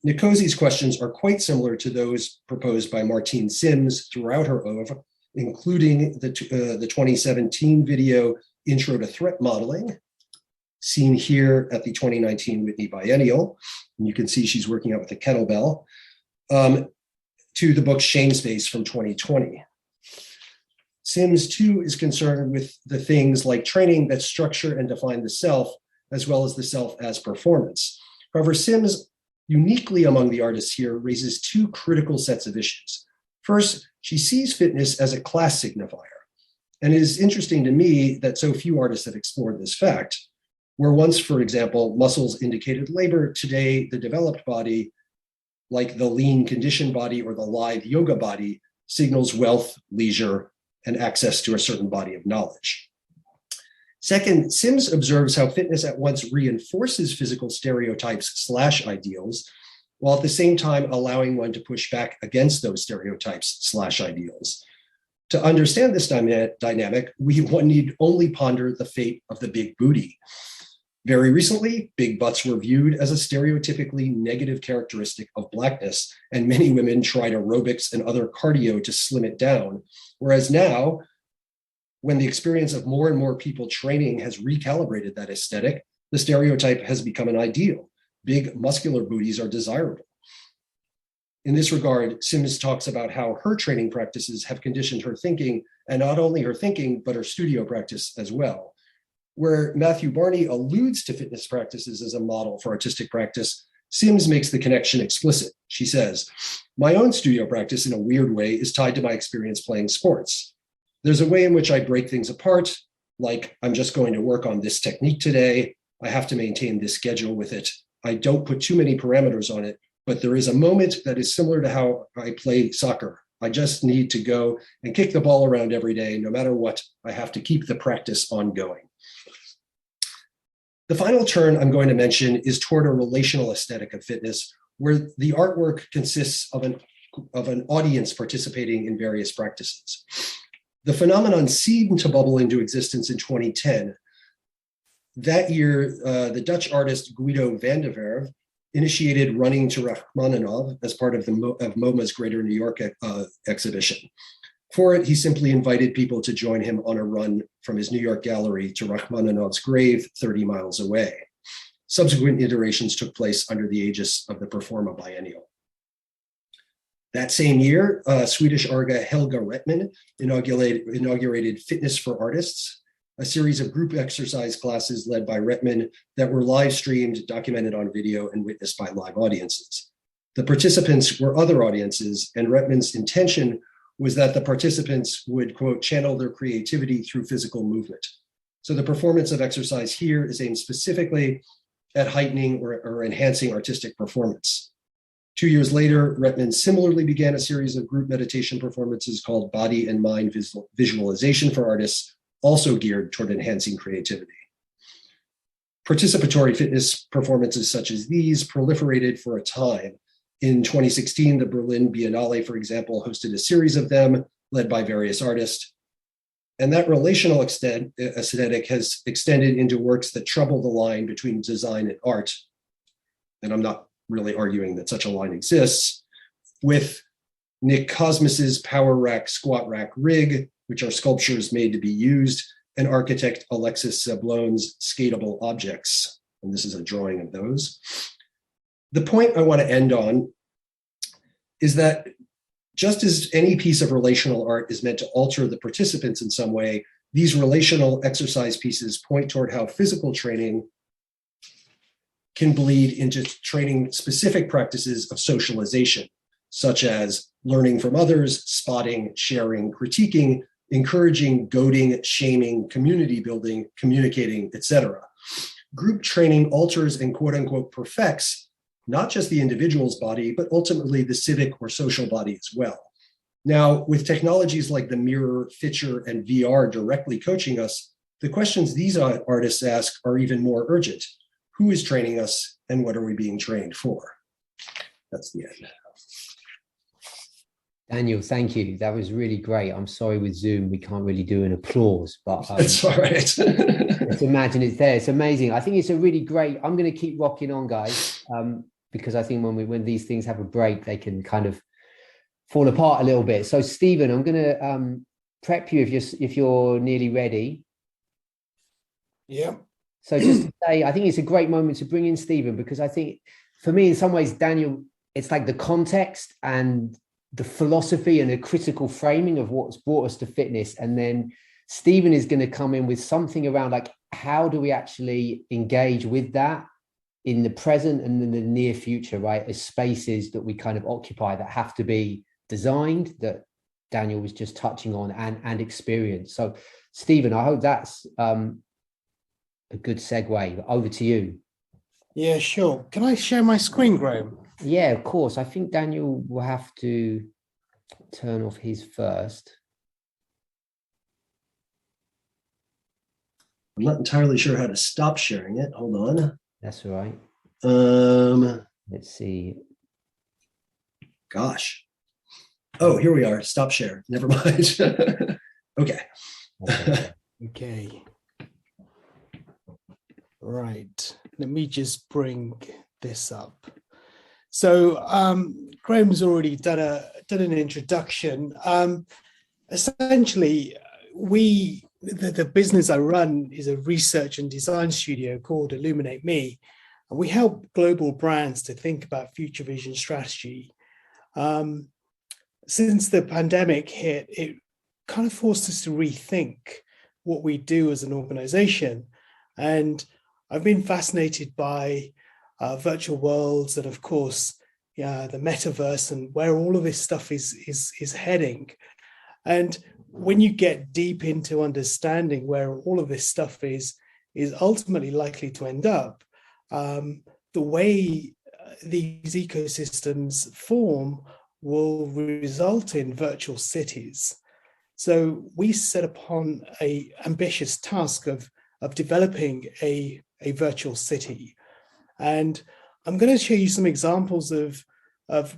Nicosi's questions are quite similar to those proposed by Martine Sims throughout her oeuvre, including the 2017 video Intro to Threat Modeling, seen here at the 2019 Whitney Biennial. And you can see she's working out with a kettlebell, to the book Shame Space from 2020. Sims, too, is concerned with the things like training that structure and define the self, as well as the self as performance. However, Sims, uniquely among the artists here, raises two critical sets of issues. First, she sees fitness as a class signifier. And it is interesting to me that so few artists have explored this fact, where once, for example, muscles indicated labor, today the developed body, like the lean conditioned body or the lithe yoga body, signals wealth, leisure, and access to a certain body of knowledge. Second, Sims observes how fitness at once reinforces physical stereotypes/ideals, while at the same time allowing one to push back against those stereotypes/ideals. To understand this dynamic, one need only ponder the fate of the big booty. Very recently, big butts were viewed as a stereotypically negative characteristic of Blackness, and many women tried aerobics and other cardio to slim it down. Whereas now, when the experience of more and more people training has recalibrated that aesthetic, the stereotype has become an ideal. Big muscular booties are desirable. In this regard, Sims talks about how her training practices have conditioned her thinking, and not only her thinking, but her studio practice as well. Where Matthew Barney alludes to fitness practices as a model for artistic practice, Sims makes the connection explicit. She says, "My own studio practice, in a weird way, is tied to my experience playing sports. There's a way in which I break things apart, like I'm just going to work on this technique today. I have to maintain this schedule with it. I don't put too many parameters on it, but there is a moment that is similar to how I play soccer. I just need to go and kick the ball around every day. No matter what, I have to keep the practice ongoing." The final turn I'm going to mention is toward a relational aesthetic of fitness, where the artwork consists of an audience participating in various practices. The phenomenon seemed to bubble into existence in 2010. That year, the Dutch artist Guido van der Werf initiated running to Rachmaninoff as part of MoMA's Greater New York exhibition. For it, he simply invited people to join him on a run from his New York gallery to Rachmaninoff's grave 30 miles away. Subsequent iterations took place under the aegis of the Performa Biennial. That same year, Swedish artist Helga Rettman inaugurated Fitness for Artists, a series of group exercise classes led by Rettman that were live streamed, documented on video, and witnessed by live audiences. The participants were other audiences, and Rettman's intention was that the participants would, quote, channel their creativity through physical movement. So the performance of exercise here is aimed specifically at heightening or enhancing artistic performance. 2 years later, Rettman similarly began a series of group meditation performances called Body and Mind Visualization for Artists, also geared toward enhancing creativity. Participatory fitness performances such as these proliferated for a time. In 2016, the Berlin Biennale, for example, hosted a series of them led by various artists. And that relational aesthetic has extended into works that trouble the line between design and art. And I'm not really arguing that such a line exists, with Nick Cosmos's Power Rack, Squat Rack Rig, which are sculptures made to be used, and architect Alexis Sablon's Skatable Objects. And this is a drawing of those. The point I want to end on is that just as any piece of relational art is meant to alter the participants in some way, these relational exercise pieces point toward how physical training can bleed into training specific practices of socialization, such as learning from others, spotting, sharing, critiquing, encouraging, goading, shaming, community building, communicating, etc. Group training alters and quote unquote perfects not just the individual's body, but ultimately the civic or social body as well. Now, with technologies like the mirror, Fitcher, and VR directly coaching us, the questions these artists ask are even more urgent. Who is training us, and what are we being trained for? That's the end. Daniel, thank you. That was really great. I'm sorry with Zoom, we can't really do an applause, but that's all right. Let's imagine it's there. It's amazing. I think it's a really great, I'm going to keep rocking on, guys. because I think when these things have a break, they can kind of fall apart a little bit. So Stephen, I'm going to prep you if you're nearly ready. Yeah. So just to say, I think it's a great moment to bring in Stephen, because I think for me, in some ways, Daniel, it's like the context and the philosophy and the critical framing of what's brought us to fitness. And then Stephen is going to come in with something around like, how do we actually engage with that in the present and in the near future, right? As spaces that we kind of occupy that have to be designed, that Daniel was just touching on, and experienced. So Stephen, I hope that's a good segue. Over to you. Yeah, sure. Can I share my screen, Graeme? Yeah, of course. I think Daniel will have to turn off his first. I'm not entirely sure how to stop sharing it. Hold on. That's all right. Let's see. Gosh. Oh, here we are. Stop share. Never mind. Okay. Okay. Right. Let me just bring this up. So Graham's already done an introduction. Essentially, the business I run is a research and design studio called Illuminate Me, and we help global brands to think about future vision strategy. Since the pandemic hit, it kind of forced us to rethink what we do as an organization. And I've been fascinated by virtual worlds and, of course, the metaverse and where all of this stuff is heading. And when you get deep into understanding where all of this stuff is ultimately likely to end up, the way these ecosystems form will result in virtual cities. So we set upon an ambitious task of developing a virtual city. And I'm going to show you some examples of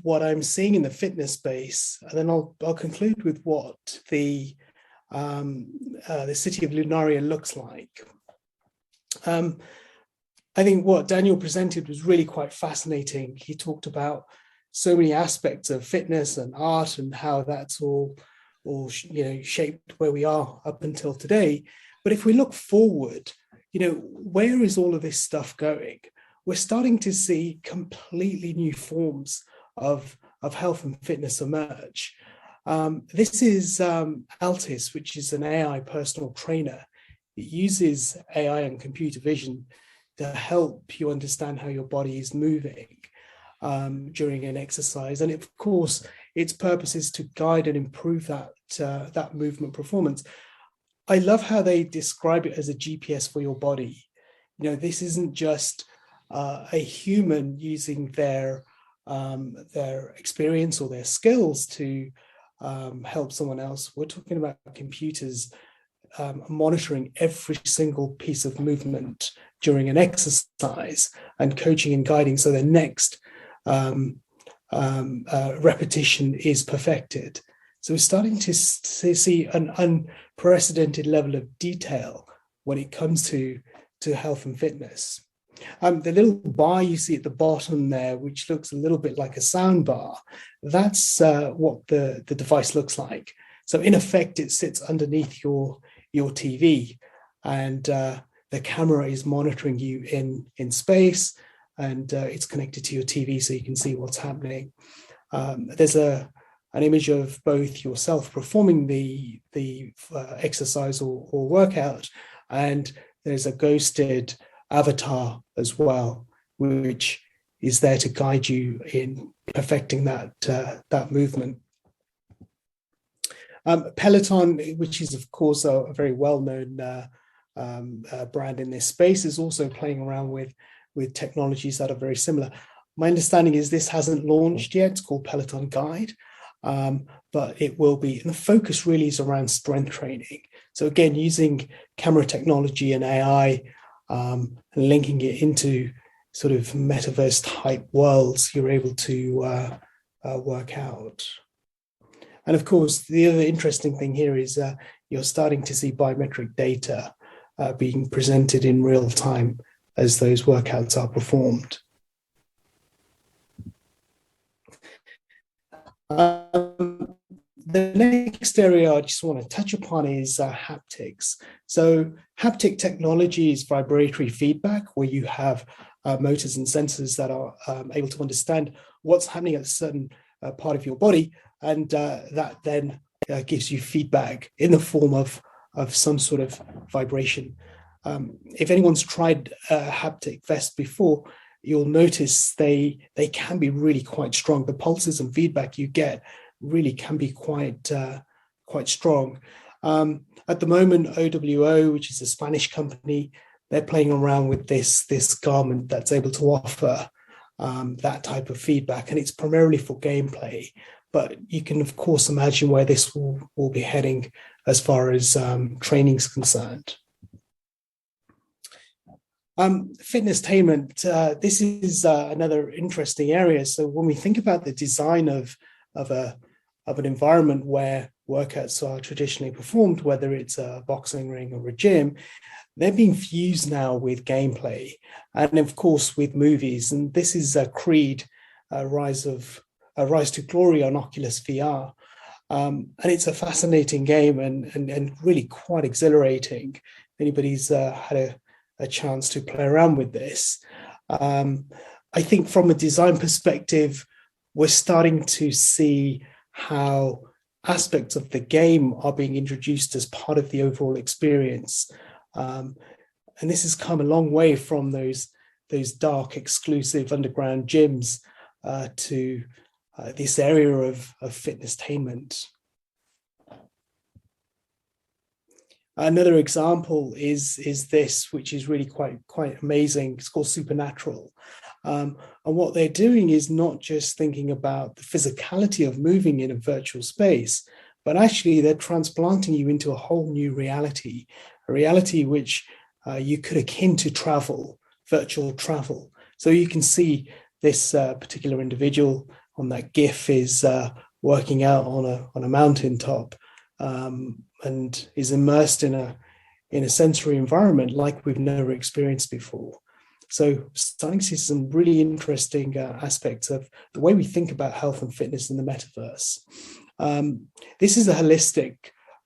what I'm seeing in the fitness space, and then I'll conclude with what the city of Lunaria looks like. I think what Daniel presented was really quite fascinating. He talked about so many aspects of fitness and art and how that's all shaped where we are up until today. But if we look forward, where is all of this stuff going? We're starting to see completely new forms of health and fitness emerge. This is Altis, which is an AI personal trainer. It uses AI and computer vision to help you understand how your body is moving during an exercise. And of course, its purpose is to guide and improve that movement performance. I love how they describe it as a GPS for your body. This isn't just a human using their experience or their skills to help someone else. We're talking about computers monitoring every single piece of movement during an exercise and coaching and guiding so the next repetition is perfected. So we're starting to see an unprecedented level of detail when it comes to health and fitness. The little bar you see at the bottom there, which looks a little bit like a sound bar, that's what the device looks like. So in effect, it sits underneath your TV, and the camera is monitoring you in space, and it's connected to your TV so you can see what's happening. There's an image of both yourself performing the exercise or workout, and there's a ghosted avatar as well, which is there to guide you in perfecting that movement. Peloton, which is of course a very well-known brand in this space, is also playing around with technologies that are very similar. My understanding is this hasn't launched yet. It's called Peloton Guide, but it will be. And the focus really is around strength training. So again, using camera technology and AI, linking it into sort of metaverse type worlds, you're able to work out. And of course, the other interesting thing here is you're starting to see biometric data being presented in real time as those workouts are performed. The next area I just want to touch upon is haptics. So haptic technology is vibratory feedback, where you have motors and sensors that are able to understand what's happening at a certain part of your body, and that then gives you feedback in the form of some sort of vibration. If anyone's tried a haptic vest before, you'll notice they can be really quite strong. The pulses and feedback you get really can be quite strong. At the moment, OWO, which is a Spanish company, they're playing around with this garment that's able to offer that type of feedback, and it's primarily for gameplay. But you can, of course, imagine where this will be heading as far as training is concerned. Fitnesstainment, this is another interesting area. So when we think about the design of an environment where workouts are traditionally performed, whether it's a boxing ring or a gym, they're being fused now with gameplay, and of course with movies. And this is Creed, Rise to Glory on Oculus VR. And it's a fascinating game and really quite exhilarating. If anybody's had a chance to play around with this. I think from a design perspective, we're starting to see how aspects of the game are being introduced as part of the overall experience. And this has come a long way from those dark, exclusive underground gyms to this area of fitnesstainment. Another example is this, which is really quite amazing. It's called Supernatural. And what they're doing is not just thinking about the physicality of moving in a virtual space, but actually they're transplanting you into a whole new reality, a reality which you could akin to travel, virtual travel. So you can see this particular individual on that GIF is working out on a mountaintop. And is immersed in a sensory environment like we've never experienced before. So starting to see some really interesting aspects of the way we think about health and fitness in the metaverse. This is a holistic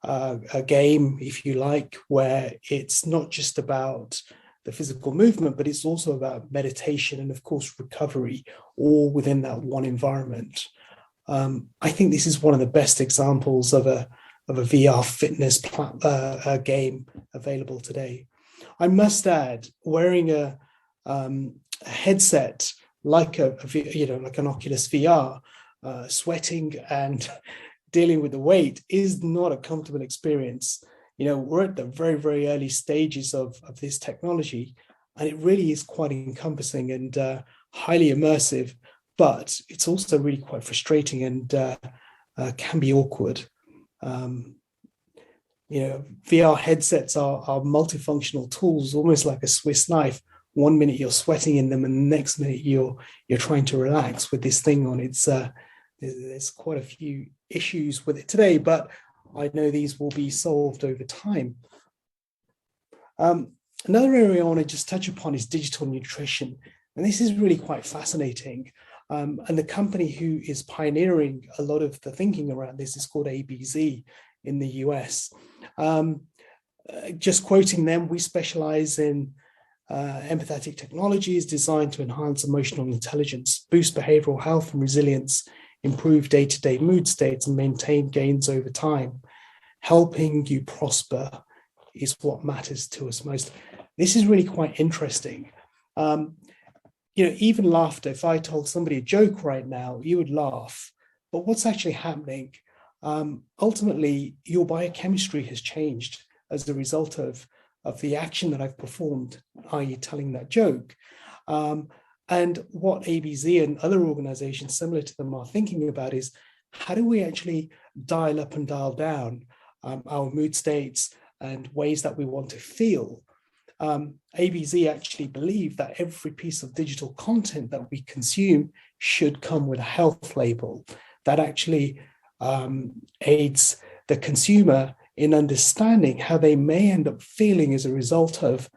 a game, if you like, where it's not just about the physical movement, but it's also about meditation and, of course, recovery, all within that one environment. I think this is one of the best examples of a VR fitness game available today. I must add, wearing a headset like like an Oculus VR, sweating and dealing with the weight is not a comfortable experience. We're at the very, very early stages of this technology, and it really is quite encompassing and highly immersive, but it's also really quite frustrating and can be awkward. VR headsets are multifunctional tools, almost like a Swiss knife. 1 minute you're sweating in them, and the next minute you're trying to relax with this thing on. There's quite a few issues with it today, but I know these will be solved over time. Another area I want to just touch upon is digital nutrition, and this is really quite fascinating. And the company who is pioneering a lot of the thinking around this is called ABZ in the US. Just quoting them, we specialize in empathetic technologies designed to enhance emotional intelligence, boost behavioral health and resilience, improve day-to-day mood states, and maintain gains over time. Helping you prosper is what matters to us most. This is really quite interesting. Even laughter, if I told somebody a joke right now, you would laugh. But what's actually happening? Ultimately, your biochemistry has changed as a result of the action that I've performed, i.e. telling that joke. And what ABZ and other organizations similar to them are thinking about is, how do we actually dial up and dial down our mood states and ways that we want to feel? ABZ actually believe that every piece of digital content that we consume should come with a health label that actually aids the consumer in understanding how they may end up feeling as a result of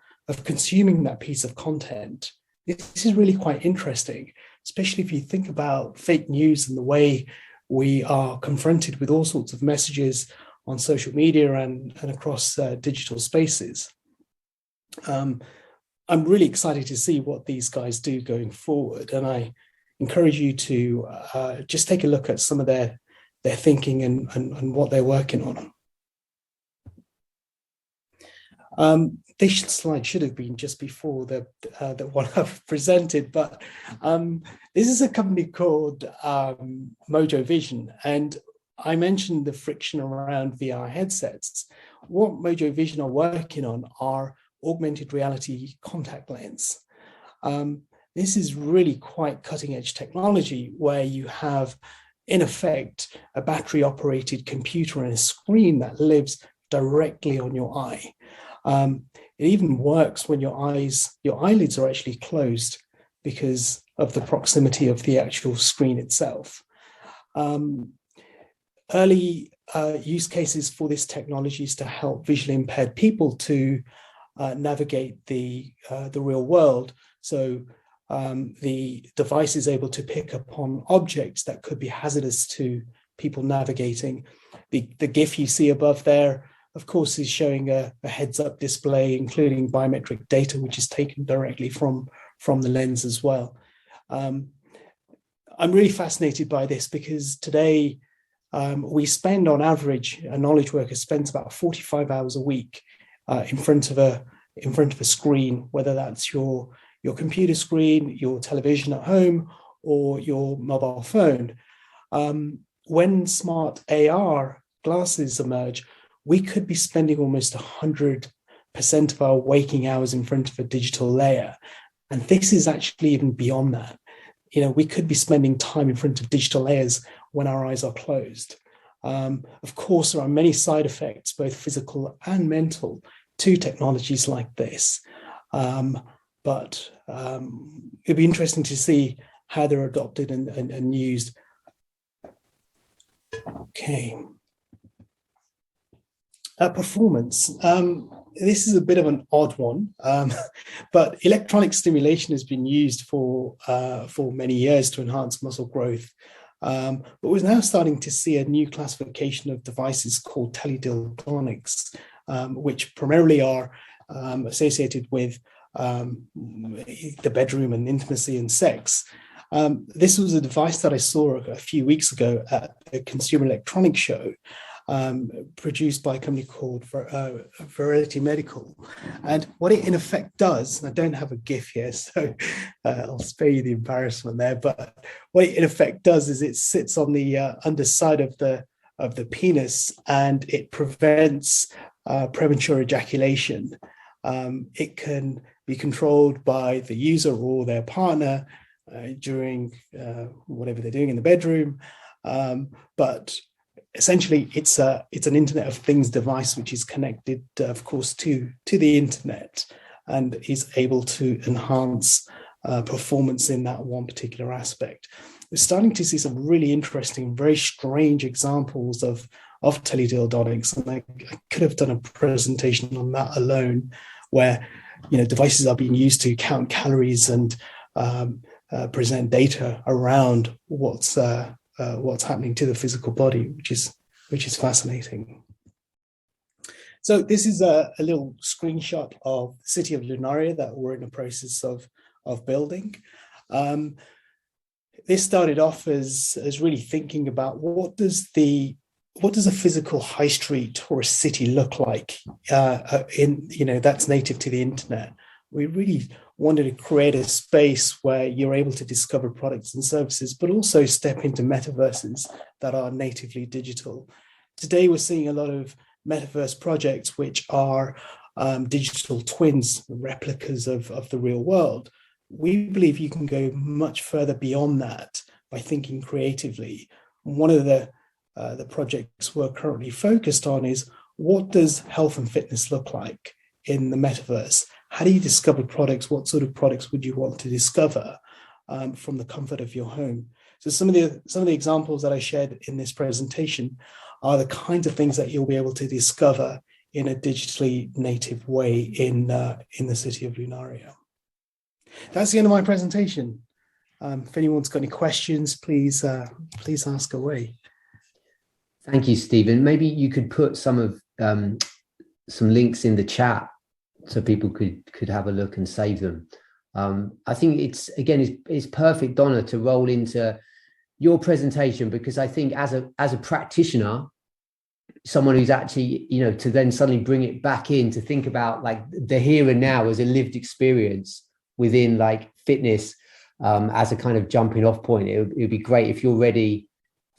consuming that piece of content. This is really quite interesting, especially if you think about fake news and the way we are confronted with all sorts of messages on social media and across digital spaces. I'm really excited to see what these guys do going forward, and I encourage you to just take a look at some of their thinking and what they're working on. This slide should have been just before the one I've presented, but this is a company called Mojo Vision, and I mentioned the friction around VR headsets. What Mojo Vision are working on are augmented reality contact lens. This is really quite cutting edge technology where you have, in effect, a battery operated computer and a screen that lives directly on your eye. It even works when your eyelids are actually closed because of the proximity of the actual screen itself. Early use cases for this technology is to help visually impaired people to navigate the real world. So the device is able to pick up on objects that could be hazardous to people navigating. The GIF you see above there, of course, is showing a heads-up display, including biometric data, which is taken directly from the lens as well. I'm really fascinated by this because today we spend, on average, a knowledge worker spends about 45 hours a week in front of a screen, whether that's your computer screen, your television at home, or your mobile phone. When smart AR glasses emerge, we could be spending almost 100% of our waking hours in front of a digital layer. And this is actually even beyond that. We could be spending time in front of digital layers when our eyes are closed. Of course, there are many side effects, both physical and mental, to technologies like this. But it'd be interesting to see how they're adopted and used. Okay. Performance. This is a bit of an odd one, but electronic stimulation has been used for many years to enhance muscle growth. But we're now starting to see a new classification of devices called teledildonics, which primarily are associated with the bedroom and intimacy and sex. This was a device that I saw a few weeks ago at the Consumer Electronics Show, produced by a company called Vanity Medical. And what it in effect does, and I don't have a GIF here, so I'll spare you the embarrassment there, but what it in effect does is it sits on the underside of the penis and it prevents premature ejaculation. It can be controlled by the user or their partner during whatever they're doing in the bedroom, but essentially, it's an Internet of Things device which is connected, of course, to the internet and is able to enhance performance in that one particular aspect. We're starting to see some really interesting, very strange examples of teledildonics, and I could have done a presentation on that alone, where devices are being used to count calories and present data around what's happening to the physical body, which is fascinating. So this is a little screenshot of the city of Lunaria that we're in the process of building. This started off as really thinking about what does a physical high street or a city look like that's native to the internet. We really wanted to create a space where you're able to discover products and services, but also step into metaverses that are natively digital. Today, we're seeing a lot of metaverse projects which are digital twins, replicas of the real world. We believe you can go much further beyond that by thinking creatively. One of the projects we're currently focused on is, what does health and fitness look like in the metaverse? How do you discover products? What sort of products would you want to discover from the comfort of your home? So some of the examples that I shared in this presentation are the kinds of things that you'll be able to discover in a digitally native way in the city of Lunaria. That's the end of my presentation. If anyone's got any questions, please ask away. Thank you, Stephen. Maybe you could put some links in the chat so people could have a look and save them. I think it's perfect, Donna, to roll into your presentation, because I think as a practitioner, someone who's actually, to then suddenly bring it back in to think about like the here and now as a lived experience within like fitness, as a kind of jumping off point. It would be great if you're ready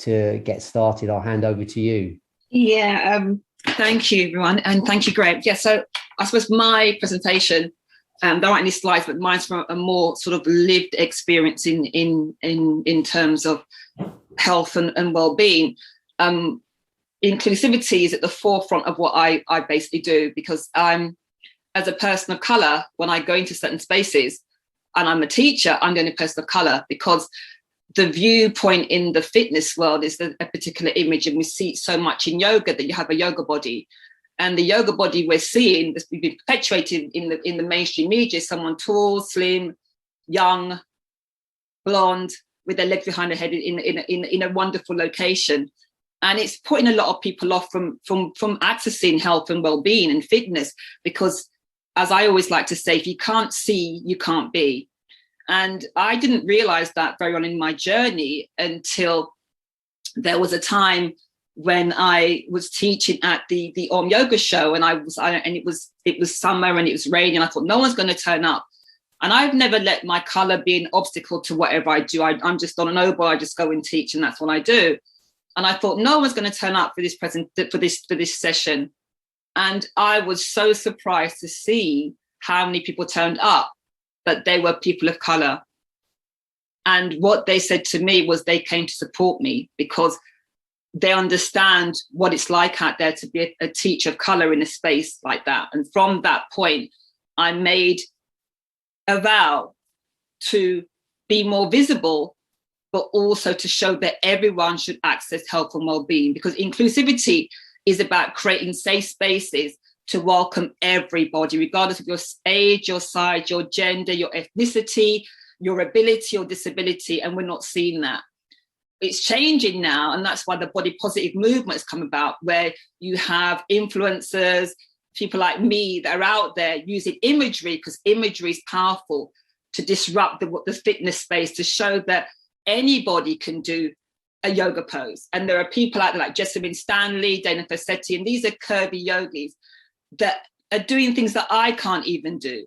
to get started. I'll hand over to you. Yeah, thank you, everyone, and thank you, Graeme. Yeah, so I suppose my presentation, there aren't any slides, but mine's from a more sort of lived experience in terms of health and well-being. Inclusivity is at the forefront of what I basically do, because I'm, as a person of colour, when I go into certain spaces, and I'm a teacher, I'm the only person of colour, because the viewpoint in the fitness world is a particular image, and we see it so much in yoga that you have a yoga body, and the yoga body we're seeing that's been perpetuated in the mainstream media is someone tall, slim, young, blonde, with their legs behind their head in a wonderful location, and it's putting a lot of people off from accessing health and well-being and fitness, because, as I always like to say, if you can't see, you can't be. And I didn't realize that very on in my journey until there was a time when I was teaching at the Yoga show, and it was summer and it was raining, and I thought no one's going to turn up. And I've never let my color be an obstacle to whatever I do. I'm just on an oboe, I just go and teach, and that's what I do. And I thought no one's going to turn up for this session. And I was so surprised to see how many people turned up, but they were people of colour. And what they said to me was they came to support me because they understand what it's like out there to be a teacher of colour in a space like that. And from that point, I made a vow to be more visible, but also to show that everyone should access health and well-being, because inclusivity is about creating safe spaces to welcome everybody, regardless of your age, your size, your gender, your ethnicity, your ability or disability, and we're not seeing that. It's changing now, and that's why the body positive movement has come about, where you have influencers, people like me that are out there using imagery, because imagery is powerful, to disrupt the fitness space, to show that anybody can do a yoga pose. And there are people out there like Jessamine Stanley, Dana Fassetti, and these are curvy yogis that are doing things that I can't even do.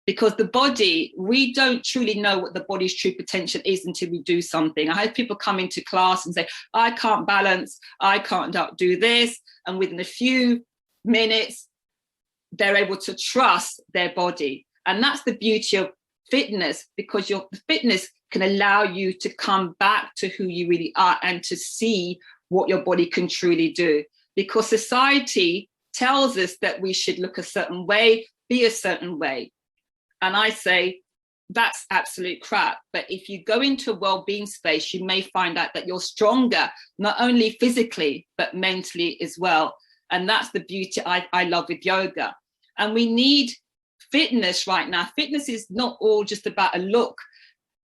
Because the body, we don't truly know what the body's true potential is until we do something. I had people come into class and say, I can't balance, I can't do this. And within a few minutes, they're able to trust their body. And that's the beauty of fitness, because the fitness can allow you to come back to who you really are and to see what your body can truly do. Because society tells us that we should look a certain way, be a certain way. And I say, that's absolute crap. But if you go into a well-being space, you may find out that you're stronger, not only physically, but mentally as well. And that's the beauty I love with yoga. And we need fitness right now. Fitness is not all just about a look.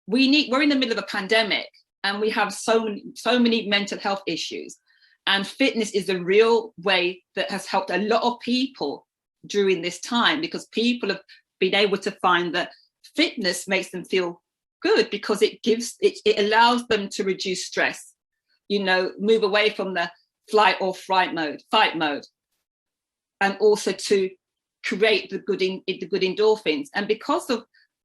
We're in the middle of a pandemic, and we have so many mental health issues. And fitness is a real way that has helped a lot of people during this time, because people have been able to find that fitness makes them feel good, because it allows them to reduce stress, move away from the fight mode, and also to create the good endorphins. And because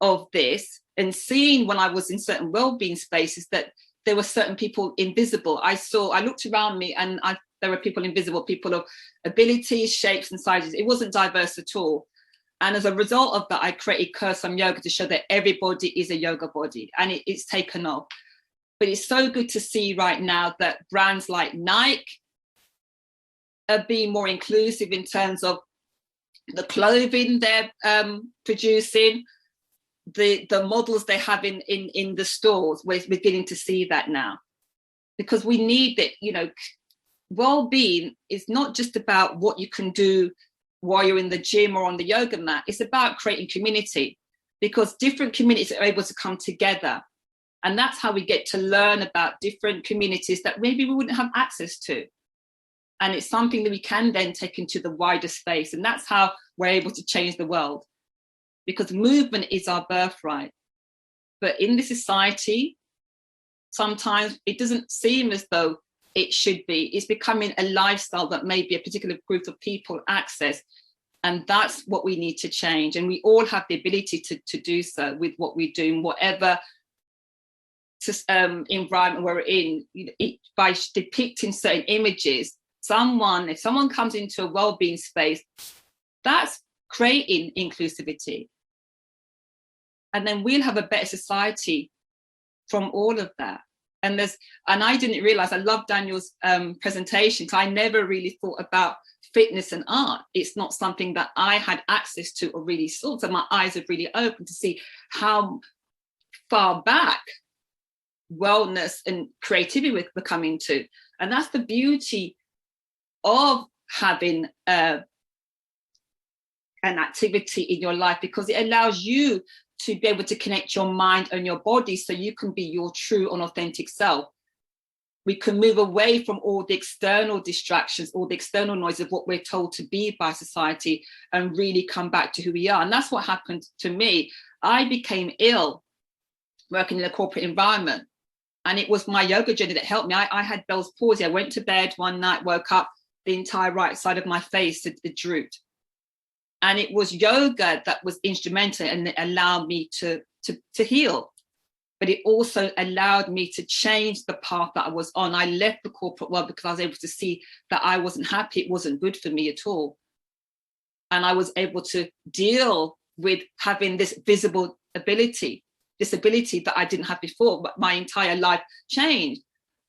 of this, and seeing when I was in certain well-being spaces that there were certain people invisible, I looked around me, and there were people invisible, people of abilities, shapes and sizes. It wasn't diverse at all. And as a result of that, I created Kursam Yoga to show that everybody is a yoga body, and it's taken off. But it's so good to see right now that brands like Nike are being more inclusive in terms of the clothing they're producing, the models they have in the stores. We're beginning to see that now, because we need that. Well-being is not just about what you can do while you're in the gym or on the yoga mat. It's about creating community, because different communities are able to come together And that's how we get to learn about different communities that maybe we wouldn't have access to. And it's something that we can then take into the wider space. And that's how we're able to change the world, because movement is our birthright. But in this society, sometimes it doesn't seem as though it should be. It's becoming a lifestyle that maybe a particular group of people access. And that's what we need to change. And we all have the ability to do so with what we do, in whatever environment we're in. By depicting certain images, if someone comes into a well-being space, that's creating inclusivity. And then we'll have a better society from all of that. And I didn't realize, I love Daniel's presentation, because I never really thought about fitness and art. It's not something that I had access to or really saw. So my eyes are really open to see how far back wellness and creativity were coming to. And that's the beauty of having an activity in your life, because it allows you to be able to connect your mind and your body so you can be your true and authentic self. We can move away from all the external distractions, all the external noise of what we're told to be by society, and really come back to who we are. And that's what happened to me. I became ill working in a corporate environment, and it was my yoga journey that helped me. I had Bell's palsy. I went to bed one night, woke up, the entire right side of my face had drooped. And it was yoga that was instrumental, and it allowed me to heal. But it also allowed me to change the path that I was on. I left the corporate world because I was able to see that I wasn't happy. It wasn't good for me at all. And I was able to deal with having this visible disability that I didn't have before, but my entire life changed.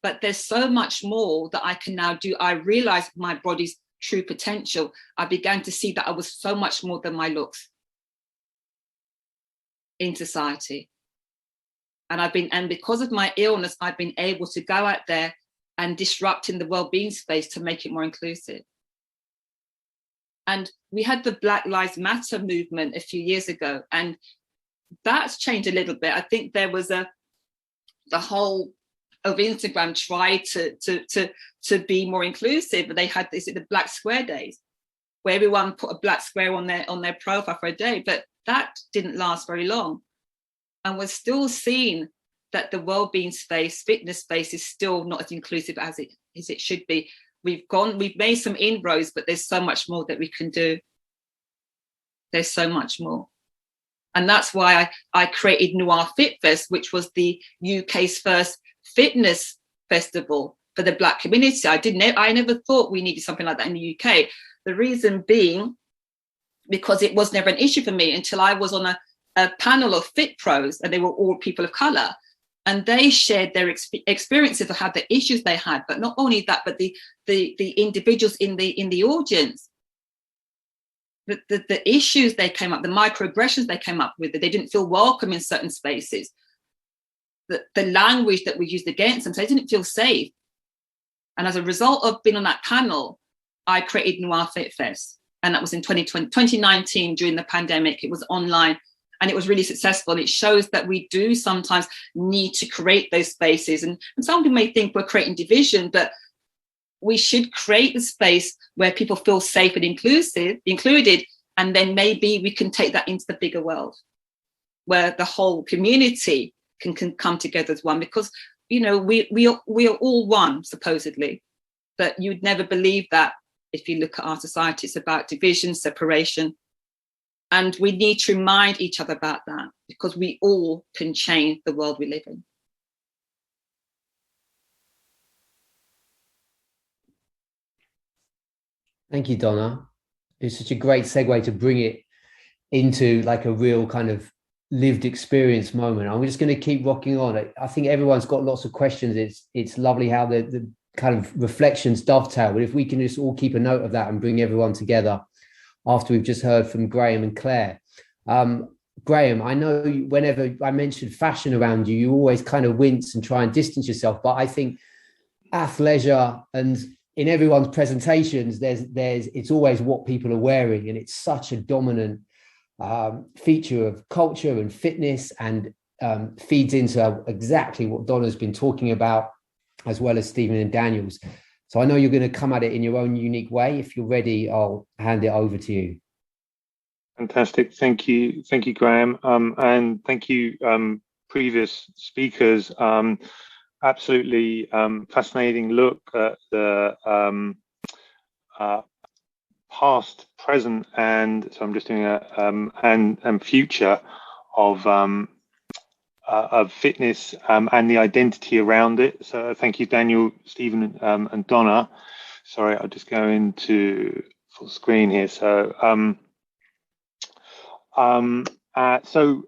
But there's so much more that I can now do. I realized my body's true potential. I began to see that I was so much more than my looks in society. And because of my illness, I've been able to go out there and disrupt in the well-being space to make it more inclusive. And we had the Black Lives Matter movement a few years ago, and that's changed a little bit. I think there was the whole of Instagram tried to be more inclusive, but they had the Black Square Days, where everyone put a black square on their profile for a day, but that didn't last very long. And we're still seeing that the well-being space, fitness space, is still not as inclusive as it should be. We've made some inroads, but there's so much more that we can do. There's so much more. And that's why I created Noir Fit Fest, which was the UK's first fitness festival for the Black community. I never thought we needed something like that in the UK. The reason being, because it was never an issue for me until I was on a panel of fit pros, and they were all people of color, and they shared their experiences of how the issues they had. But not only that, but the individuals in the audience, the issues they came up, the microaggressions they came up with, that they didn't feel welcome in certain spaces, the language that we used against them, so they didn't feel safe. And as a result of being on that panel, I created Noir Fit Fest, and that was in 2019 during the pandemic. It was online. And it was really successful. And it shows that we do sometimes need to create those spaces. And some people may think we're creating division, but we should create the space where people feel safe and included. And then maybe we can take that into the bigger world, where the whole community can come together as one. Because, we are all one, supposedly. But you'd never believe that if you look at our society. It's about division, separation. And we need to remind each other about that, because we all can change the world we live in. Thank you, Donna. It's such a great segue to bring it into like a real kind of lived experience moment. I'm just going to keep rocking on. I think everyone's got lots of questions. It's lovely how the kind of reflections dovetail. But if we can just all keep a note of that and bring everyone together after we've just heard from Graeme and Claire. Graeme, I know whenever I mention fashion around you, you always kind of wince and try and distance yourself. But I think athleisure, and in everyone's presentations, it's always what people are wearing. And it's such a dominant feature of culture and fitness. And feeds into exactly what Donna's been talking about, as well as Stephen and Daniel's. So I know you're going to come at it in your own unique way. If you're ready, I'll hand it over to you. Fantastic. Thank you, Graeme. And thank you, previous speakers. Absolutely fascinating look at the past, present, and so I'm just doing and future of fitness and the identity around it. So thank you, Daniel, Stephen, and Donna. Sorry, I'll just go into full screen here. So so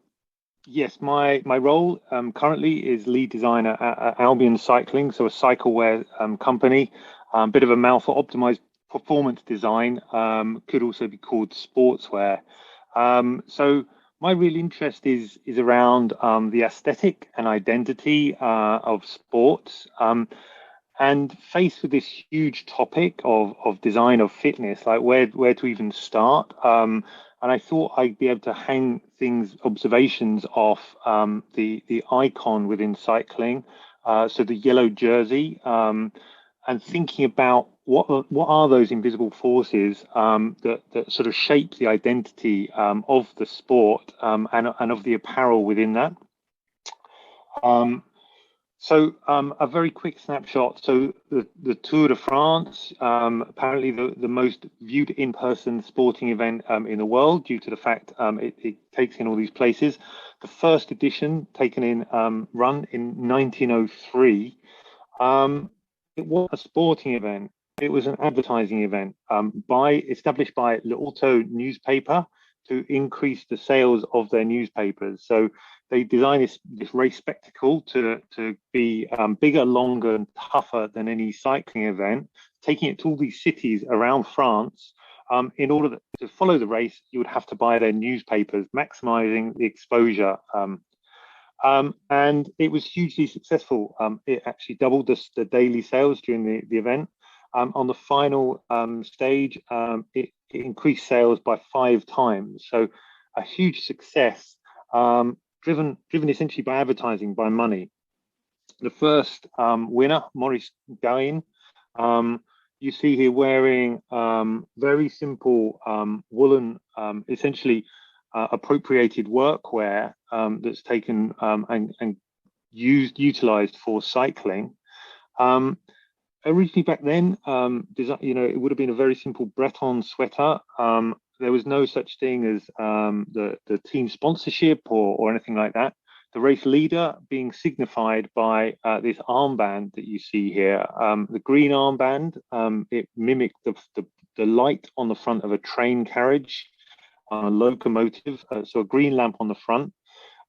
yes, my role currently is lead designer at Albion Cycling, so a cyclewear company. Bit of a mouthful, optimized performance design, could also be called sportswear. So my real interest is around the aesthetic and identity of sports. And faced with this huge topic of design of fitness, like where to even start. And I thought I'd be able to hang observations off the icon within cycling, so the yellow jersey, and thinking about what are those invisible forces that sort of shape the identity of the sport and of the apparel within that. So a very quick snapshot. So the Tour de France, apparently the most viewed in-person sporting event in the world, due to the fact it takes in all these places. The first edition taken in run in 1903. It was a sporting event. It was an advertising event established by L'Auto newspaper to increase the sales of their newspapers. So they designed this race spectacle to be bigger, longer, and tougher than any cycling event, taking it to all these cities around France. In order to follow the race, you would have to buy their newspapers, maximizing the exposure. And it was hugely successful. It actually doubled the daily sales during the event. On the final stage, it increased sales by 5 times. So a huge success, driven essentially by advertising, by money. The first winner, Maurice Gain, you see here wearing very simple woolen, essentially appropriated workwear that's taken and utilized for cycling. Originally back then, it would have been a very simple Breton sweater. There was no such thing as the team sponsorship or anything like that. The race leader being signified by this armband that you see here. The green armband, it mimicked the light on the front of a train carriage, a locomotive, so a green lamp on the front.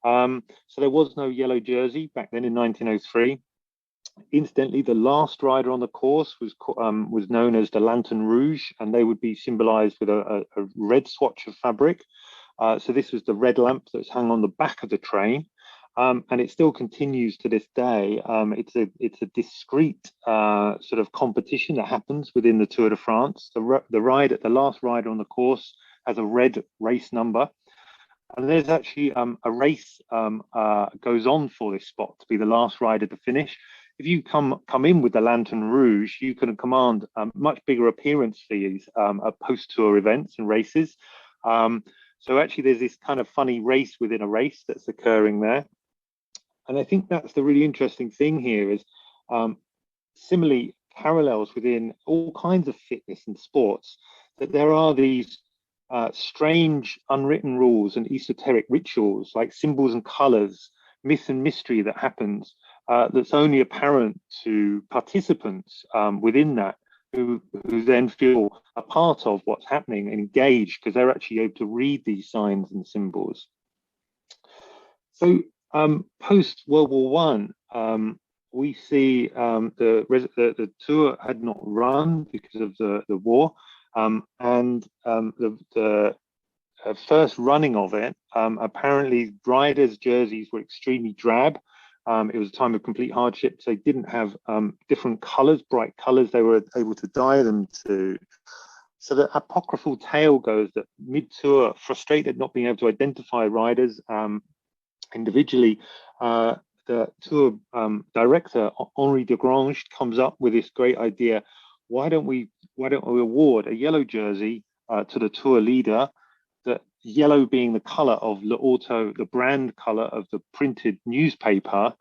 So there was no yellow jersey back then in 1903. Incidentally, the last rider on the course was known as the Lanterne Rouge, and they would be symbolized with a red swatch of fabric. So this was the red lamp that's hung on the back of the train, and it still continues to this day. It's a discrete sort of competition that happens within the Tour de France. The last rider on the course has a red race number. And there's actually a race goes on for this spot to be the last rider to finish. If you come in with the Lanterne Rouge, you can command much bigger appearance fees at post-tour events and races. So actually there's this kind of funny race within a race that's occurring there. And I think that's the really interesting thing here is similarly parallels within all kinds of fitness and sports, that there are these strange unwritten rules and esoteric rituals like symbols and colors, myth and mystery that happens that's only apparent to participants within that, who then feel a part of what's happening and engaged because they're actually able to read these signs and symbols. So post World War I, we see the tour had not run because of the war. And the first running of it, apparently riders' jerseys were extremely drab. It was a time of complete hardship, so they didn't have different colors, bright colors they were able to dye them to. So the apocryphal tale goes that mid-tour, frustrated not being able to identify riders, individually, the tour director, Henri de Grange, comes up with this great idea. Why don't we award a yellow jersey to the tour leader, the yellow being the color of l'auto, the brand color of the printed newspaper,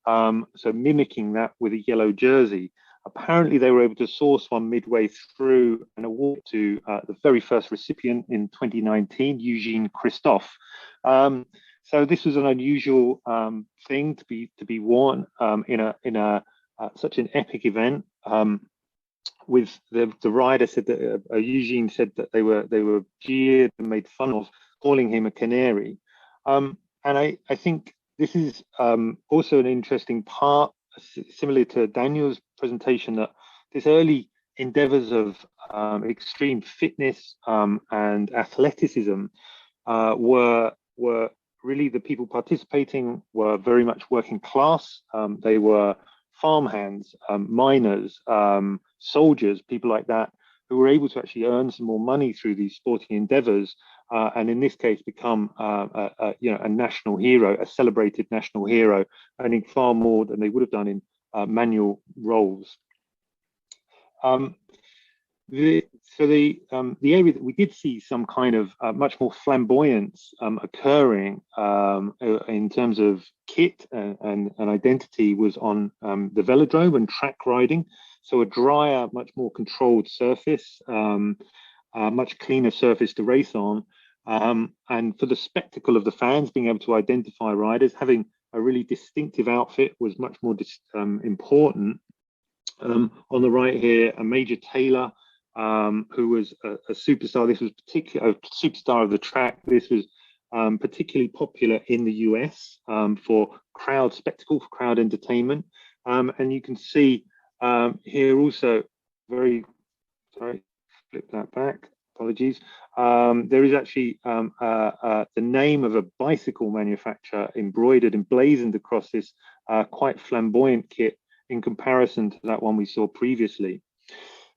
so mimicking that with a yellow jersey. Apparently they were able to source one midway through and award to the very first recipient in 2019, Eugene Christophe. So this was an unusual thing to be worn in such an epic event. With the rider said that Eugene said that they were jeered and made fun of, calling him a canary. And I think this is also an interesting part, similar to Daniel's presentation, that this early endeavors of extreme fitness and athleticism were really, the people participating were very much working class. They were farmhands, miners, soldiers, people like that, who were able to actually earn some more money through these sporting endeavors, and in this case become a national hero, a celebrated national hero, earning far more than they would have done in manual roles. The area that we did see some kind of much more flamboyance occurring in terms of kit and identity was on the velodrome and track riding. So a drier, much more controlled surface, much cleaner surface to race on. And for the spectacle of the fans, being able to identify riders, having a really distinctive outfit was much more important. On the right here, a Major Taylor, who was a superstar. This was particularly a superstar of the track. This was particularly popular in the US for crowd spectacle, for crowd entertainment. And you can see here also, sorry, flip that back, apologies. There is actually the name of a bicycle manufacturer embroidered, emblazoned across this quite flamboyant kit in comparison to that one we saw previously.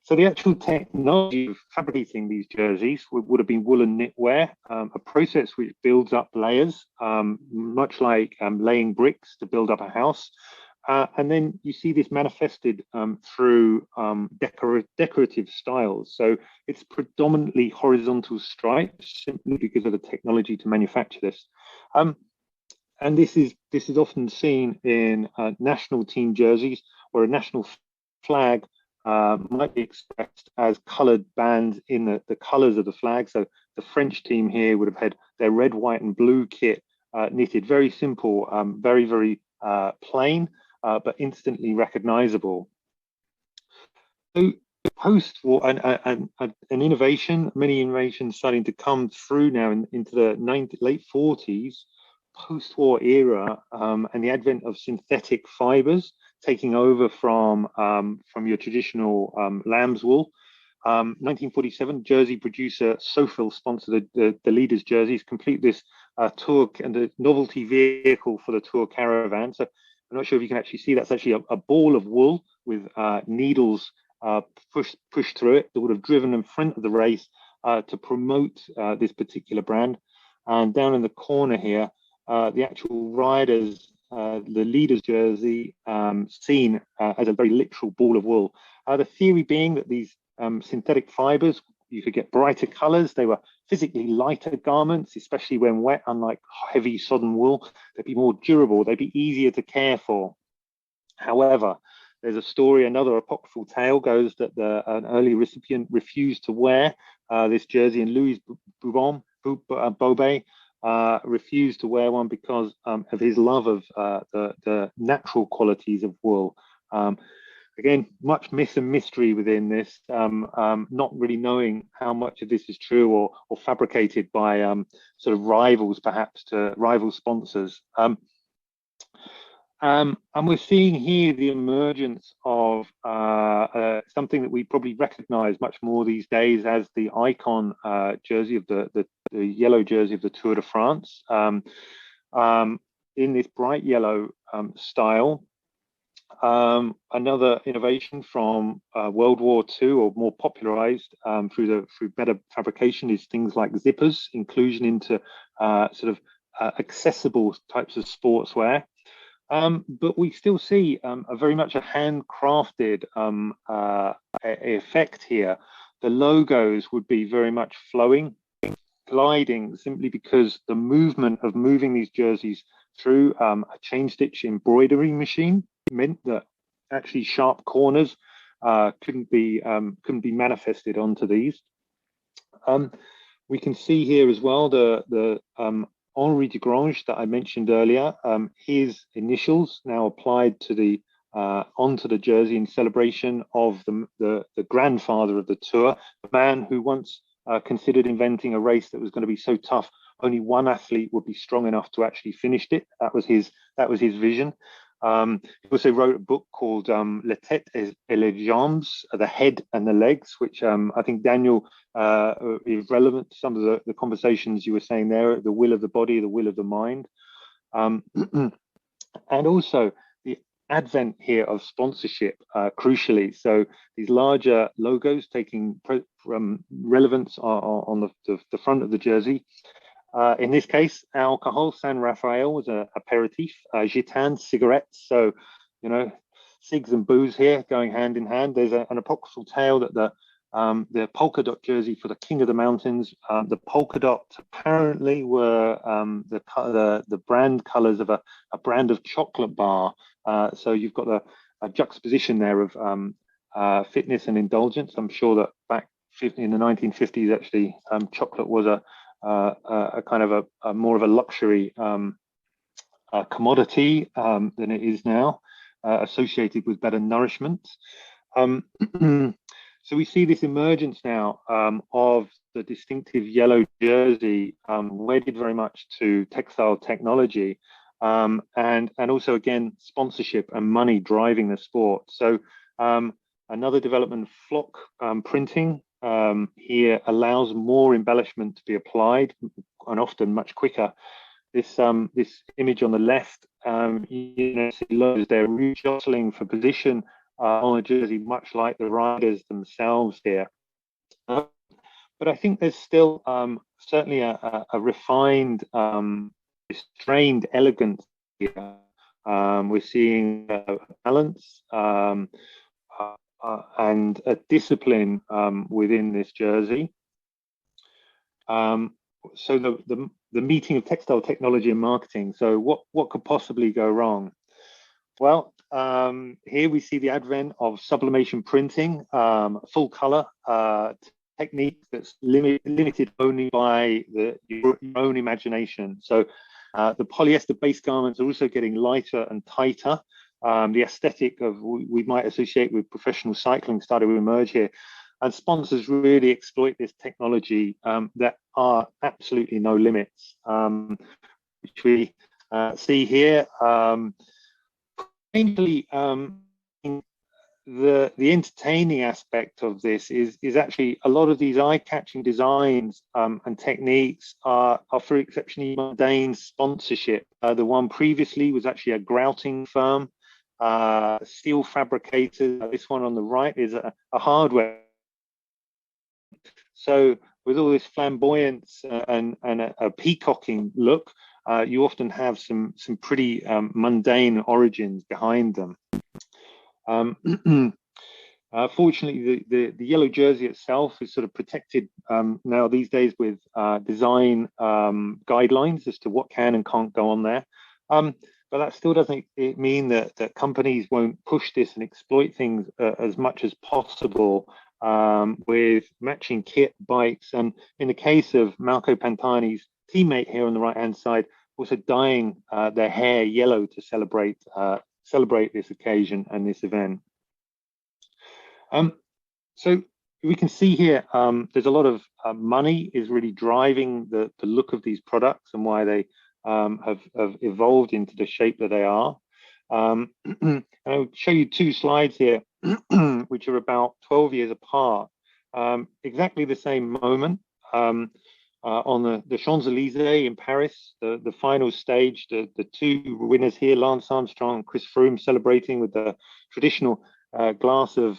So the actual technology of fabricating these jerseys would have been woolen knitwear, a process which builds up layers, much like laying bricks to build up a house. And then you see this manifested through decorative styles. So it's predominantly horizontal stripes, simply because of the technology to manufacture this. And this is often seen in national team jerseys, where a national flag might be expressed as coloured bands in the colours of the flag. So the French team here would have had their red, white and blue kit knitted, very simple, very, very plain, but instantly recognisable. So post-war, an innovation, many innovations starting to come through now into the late 40s, post-war era, and the advent of synthetic fibres taking over from your traditional lamb's wool. 1947, jersey producer Sofil sponsored the leaders' jerseys, complete this tour and the novelty vehicle for the tour caravan. So I'm not sure if you can actually see, that's actually a ball of wool with needles pushed through it that would have driven in front of the race to promote this particular brand. And down in the corner here, the actual riders, the leader's jersey, seen as a very literal ball of wool. The theory being that these synthetic fibers, you could get brighter colors. They were physically lighter garments, especially when wet, unlike heavy sodden wool. They'd be more durable. They'd be easier to care for. However, there's a story, another apocryphal tale goes that an early recipient refused to wear this jersey, and Louis Bobet refused to wear one because of his love of the natural qualities of wool. Again, much myth and mystery within this, not really knowing how much of this is true or fabricated by sort of rivals, perhaps, to rival sponsors. And we're seeing here the emergence of something that we probably recognize much more these days as the icon jersey of the yellow jersey of the Tour de France, in this bright yellow style. Another innovation from World War II, or more popularized through better fabrication, is things like zippers, inclusion into sort of accessible types of sportswear. But we still see a very much a handcrafted effect here. The logos would be very much flowing, gliding, simply because the movement of moving these jerseys through a chain stitch embroidery machine meant that actually sharp corners couldn't be manifested onto these. We can see here as well the Henri de Grange that I mentioned earlier. His initials now applied to the onto the jersey in celebration of the grandfather of the tour, a man who once considered inventing a race that was going to be so tough only one athlete would be strong enough to actually finish it. That was his vision. He also wrote a book called La Tête et les Jambes, the head and the legs, which I think, Daniel, is relevant to some of the conversations you were saying there, the will of the body, the will of the mind. And also the advent here of sponsorship, crucially. So these larger logos taking relevance on the front of the jersey. In this case, alcohol, San Rafael was a aperitif, gitane, cigarettes. So, you know, cigs and booze here going hand in hand. There's an apocryphal tale that the polka dot jersey for the King of the Mountains, the polka dot apparently were the brand colors of a brand of chocolate bar. So you've got a juxtaposition there of fitness and indulgence. I'm sure that back in the 1950s, actually, chocolate was a kind of a more of a luxury commodity than it is now, associated with better nourishment. So we see this emergence now of the distinctive yellow jersey, wedded very much to textile technology, and also, again, sponsorship and money driving the sport. So another development, flock printing, here allows more embellishment to be applied, and often much quicker. This image on the left, you know, see they're jostling for position on a jersey, much like the riders themselves here. But I think there's still certainly a refined, restrained elegance here. We're seeing balance and a discipline within this jersey. So the meeting of textile technology and marketing. So what could possibly go wrong? Well, here we see the advent of sublimation printing, full color technique that's limited only by your own imagination. So the polyester base garments are also getting lighter and tighter. The aesthetic of we might associate with professional cycling started to emerge here, and sponsors really exploit this technology. There are absolutely no limits, which we see here. Mainly, the entertaining aspect of this is actually a lot of these eye-catching designs and techniques are for exceptionally mundane sponsorship. The one previously was actually a grouting firm. Steel fabricators. This one on the right is a hardware. So with all this flamboyance and a peacocking look, you often have some pretty mundane origins behind them. Fortunately, the yellow jersey itself is sort of protected now these days with design guidelines as to what can and can't go on there. But that still doesn't mean that companies won't push this and exploit things as much as possible with matching kit, bikes, and in the case of Malco Pantani's teammate here on the right-hand side, also dyeing their hair yellow to celebrate this occasion and this event. So we can see here there's a lot of money is really driving the look of these products and why they have evolved into the shape that they are. And I'll show you two slides here, which are about 12 years apart, exactly the same moment. On the Champs-Élysées in Paris, the final stage, the two winners here, Lance Armstrong and Chris Froome, celebrating with the traditional glass of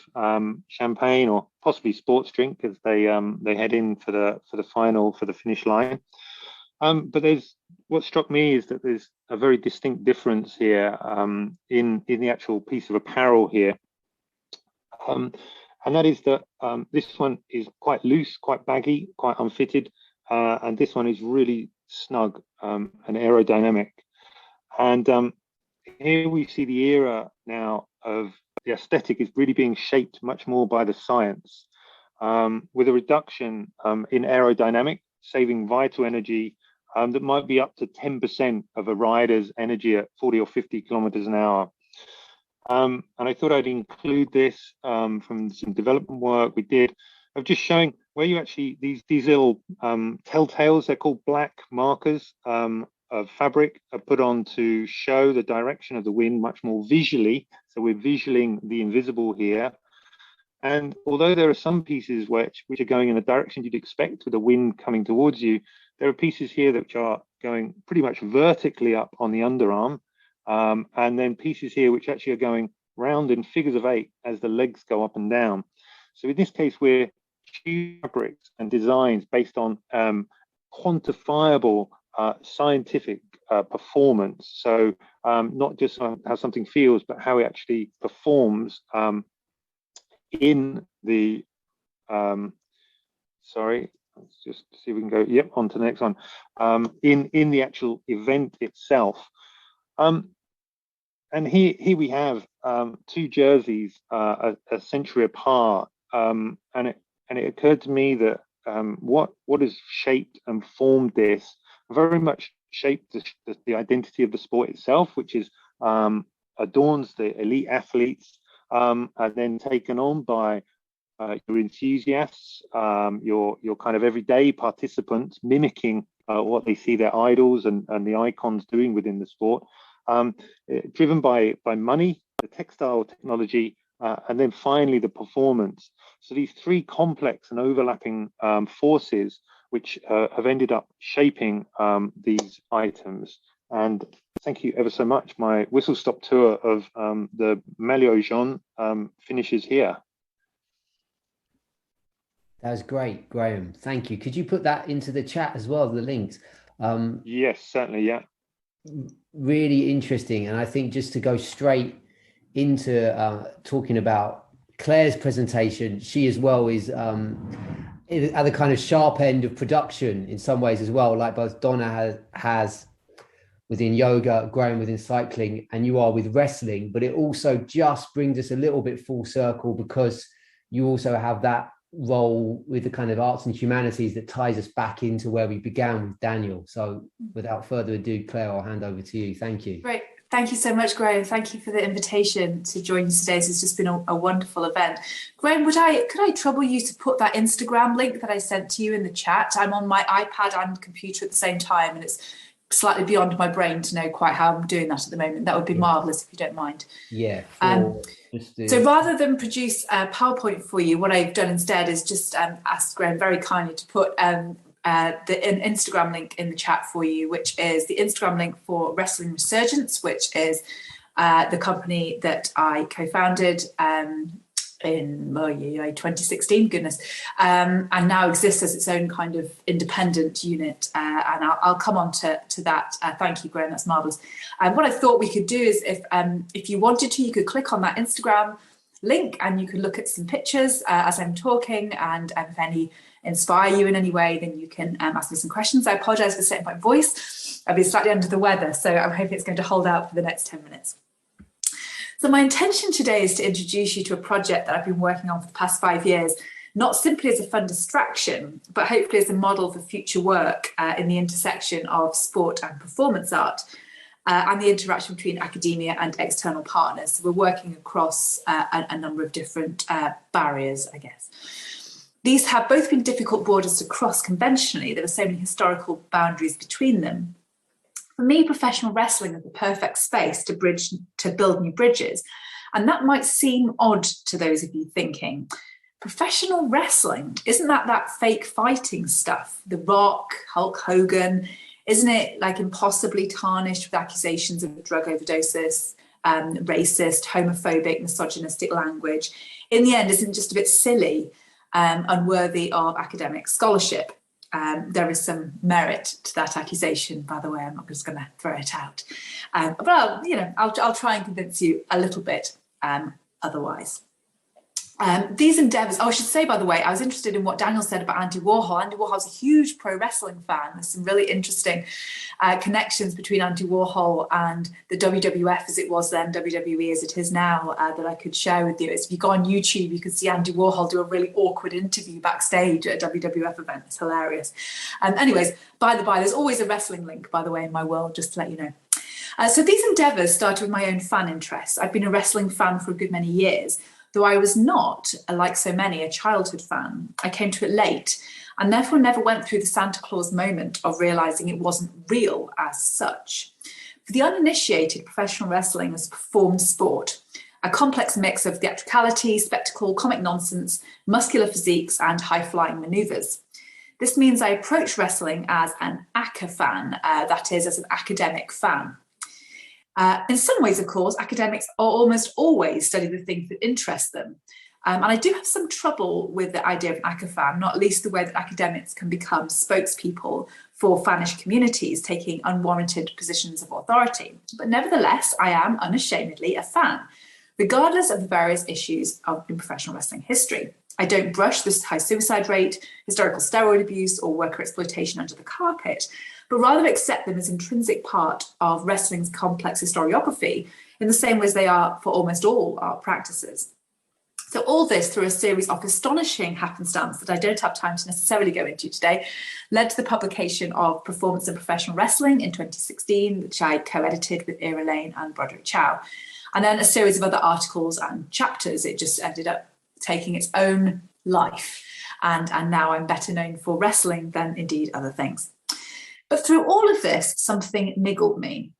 champagne or possibly sports drink as they head in for the final, for the finish line. But what struck me is that there's a very distinct difference here in the actual piece of apparel here. And that is that this one is quite loose, quite baggy, quite unfitted, and this one is really snug and aerodynamic. And here we see the era now of the aesthetic is really being shaped much more by the science, with a reduction in aerodynamic, saving vital energy that might be up to 10% of a rider's energy at 40 or 50 kilometers an hour. And I thought I'd include this from some development work we did of just showing where you actually, these little telltales, they're called black markers of fabric, are put on to show the direction of the wind much more visually. So we're visualing the invisible here. And although there are some pieces which are going in the direction you'd expect with the wind coming towards you, there are pieces here that are going pretty much vertically up on the underarm. And then pieces here which actually are going round in figures of 8 as the legs go up and down. So in this case, we're choosing fabrics and designs based on quantifiable scientific performance. So not just how something feels, but how it actually performs in the, sorry, let's just see if we can go, yep, on to the next one, in the actual event itself. And here we have 2 jerseys a century apart, and it occurred to me that what has shaped and formed this very much shaped the identity of the sport itself, which is adorns the elite athletes, and then taken on by your enthusiasts, your kind of everyday participants, mimicking what they see their idols and the icons doing within the sport, driven by money, the textile technology, and then finally the performance. So these 3 complex and overlapping forces which have ended up shaping these items. And thank you ever so much. My whistle-stop tour of the Maillot Jaune finishes here. That was great, Graham. Thank you. Could you put that into the chat as well, the links? Yes, certainly, yeah. Really interesting. And I think just to go straight into talking about Claire's presentation, she as well is at the kind of sharp end of production in some ways as well, like both Donna has within yoga, Graham within cycling, and you are with wrestling. But it also just brings us a little bit full circle because you also have that role with the kind of arts and humanities that ties us back into where we began with Daniel. So without further ado, Claire, I'll hand over to you. Thank you. Great. Thank you so much, Graham. Thank you for the invitation to join us today. It's just been a wonderful event. Graham, could I trouble you to put that Instagram link that I sent to you in the chat? I'm on my iPad and computer at the same time, and it's slightly beyond my brain to know quite how I'm doing that at the moment. That would be marvellous if you don't mind. Yeah. So rather than produce a PowerPoint for you, what I've done instead is just asked Graham very kindly to put an Instagram link in the chat for you, which is the Instagram link for Wrestling Resurgence, which is the company that I co-founded in 2016, goodness, and now exists as its own kind of independent unit. And I'll come on to that. Thank you, Graham, that's marvellous. What I thought we could do is if you wanted to, you could click on that Instagram link and you could look at some pictures as I'm talking, and if any inspire you in any way, then you can ask me some questions. I apologise for setting my voice. I've been slightly under the weather, so I'm hoping it's going to hold out for the next 10 minutes. So my intention today is to introduce you to a project that I've been working on for the past 5 years, not simply as a fun distraction, but hopefully as a model for future work in the intersection of sport and performance art, and the interaction between academia and external partners. So we're working across a number of different barriers, I guess. These have both been difficult borders to cross conventionally. There are so many historical boundaries between them. For me, professional wrestling is the perfect space to build new bridges. And that might seem odd to those of you thinking, professional wrestling, isn't that fake fighting stuff? The Rock, Hulk Hogan, isn't it like impossibly tarnished with accusations of drug overdoses, racist, homophobic, misogynistic language? In the end, isn't it just a bit silly, unworthy of academic scholarship? There is some merit to that accusation, by the way. I'm not just going to throw it out, but I'll try and convince you a little bit otherwise. These endeavours, I should say, by the way, I was interested in what Daniel said about Andy Warhol. Andy Warhol's a huge pro wrestling fan. There's some really interesting connections between Andy Warhol and the WWF as it was then, WWE as it is now, that I could share with you. If you go on YouTube, you can see Andy Warhol do a really awkward interview backstage at a WWF event. It's hilarious. Anyways, by the by, there's always a wrestling link, by the way, in my world, just to let you know. So these endeavours started with my own fan interests. I've been a wrestling fan for a good many years. Though I was not, like so many, a childhood fan. I came to it late and therefore never went through the Santa Claus moment of realising it wasn't real as such. For the uninitiated, professional wrestling is a performed sport, a complex mix of theatricality, spectacle, comic nonsense, muscular physiques and high-flying manoeuvres. This means I approach wrestling as an ACA fan, that is, as an academic fan. In some ways, of course, academics are almost always study the things that interest them. And I do have some trouble with the idea of an ACA fan, not least the way that academics can become spokespeople for fanish communities, taking unwarranted positions of authority. But nevertheless, I am unashamedly a fan, regardless of the various issues in professional wrestling history. I don't brush this high suicide rate, historical steroid abuse, or worker exploitation under the carpet, but rather accept them as intrinsic part of wrestling's complex historiography in the same way as they are for almost all art practices. So all this through a series of astonishing happenstance that I don't have time to necessarily go into today, led to the publication of Performance in Professional Wrestling in 2016, which I co-edited with Ira Lane and Broderick Chow. And then a series of other articles and chapters. It just ended up taking its own life. And now I'm better known for wrestling than indeed other things. But through all of this, something niggled me.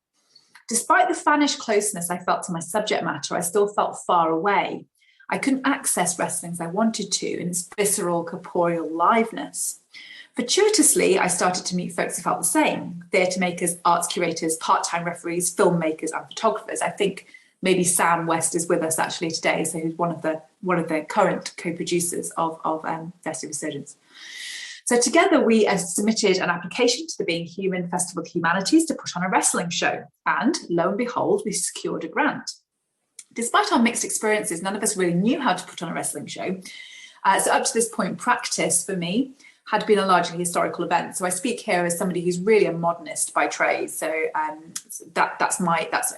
Despite the fanish closeness I felt to my subject matter, I still felt far away. I couldn't access wrestling as I wanted to in its visceral, corporeal liveness. Fortuitously, I started to meet folks who felt the same: theatre makers, arts curators, part-time referees, filmmakers and photographers. I think maybe Sam West is with us actually today, so he's one of the current co-producers of Festive Resurgence. So together we submitted an application to the Being Human Festival of Humanities to put on a wrestling show, and lo and behold, we secured a grant. Despite our mixed experiences, none of us really knew how to put on a wrestling show. So up to this point, practice for me had been a largely historical event. So I speak here as somebody who's really a modernist by trade. So that's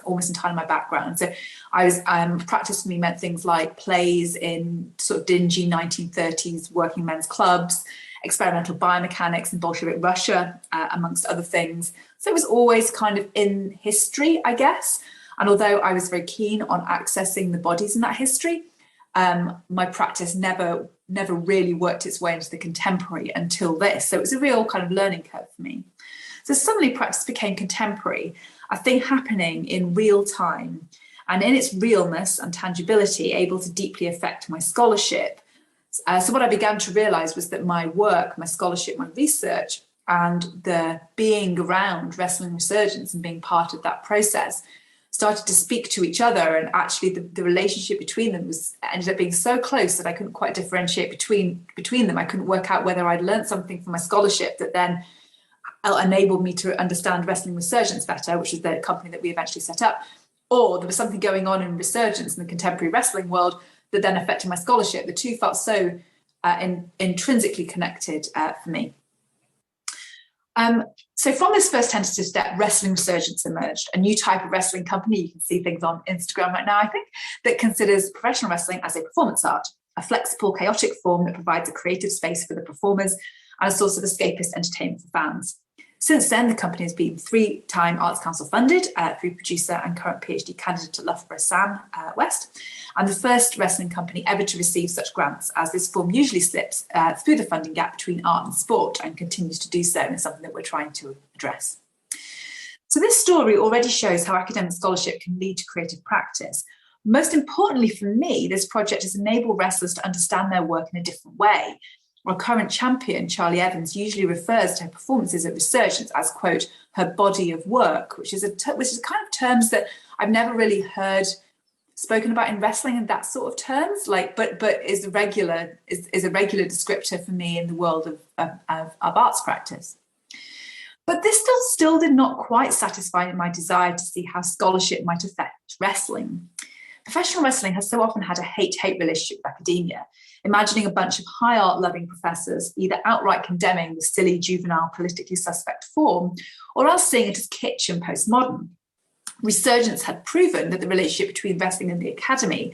almost entirely my background. So I was practice for me meant things like plays in sort of dingy 1930s working men's clubs, experimental biomechanics in Bolshevik Russia, amongst other things. So it was always kind of in history, I guess. And although I was very keen on accessing the bodies in that history, my practice never really worked its way into the contemporary until this. So it was a real kind of learning curve for me. So suddenly practice became contemporary, a thing happening in real time, and in its realness and tangibility, able to deeply affect my scholarship. So what I began to realise was that my work, my scholarship, my research, and the being around wrestling resurgence and being part of that process started to speak to each other, and actually the relationship between them ended up being so close that I couldn't quite differentiate between them. I couldn't work out whether I'd learned something from my scholarship that then enabled me to understand Wrestling Resurgence better, which is the company that we eventually set up, or there was something going on in Resurgence in the contemporary wrestling world that then affected my scholarship. The two felt so intrinsically connected for me. So from this first tentative step, Wrestling Resurgence emerged, a new type of wrestling company. You can see things on Instagram right now, I think, that considers professional wrestling as a performance art, a flexible, chaotic form that provides a creative space for the performers and a source of escapist entertainment for fans. Since then, the company has been 3-time Arts Council funded through producer and current PhD candidate at Loughborough, Sam West, and the first wrestling company ever to receive such grants, as this form usually slips through the funding gap between art and sport and continues to do so, and is something that we're trying to address. So this story already shows how academic scholarship can lead to creative practice. Most importantly for me, this project has enabled wrestlers to understand their work in a different way. Our current champion, Charlie Evans, usually refers to her performances at Resurgence as, quote, her body of work, which is a kind of terms that I've never really heard spoken about in wrestling in that sort of terms, but is a regular descriptor for me in the world of arts practice. But this still did not quite satisfy my desire to see how scholarship might affect wrestling. Professional wrestling has so often had a hate-hate relationship with academia, imagining a bunch of high art-loving professors either outright condemning the silly, juvenile, politically suspect form, or else seeing it as kitsch and postmodern. Resurgence had proven that the relationship between wrestling and the academy,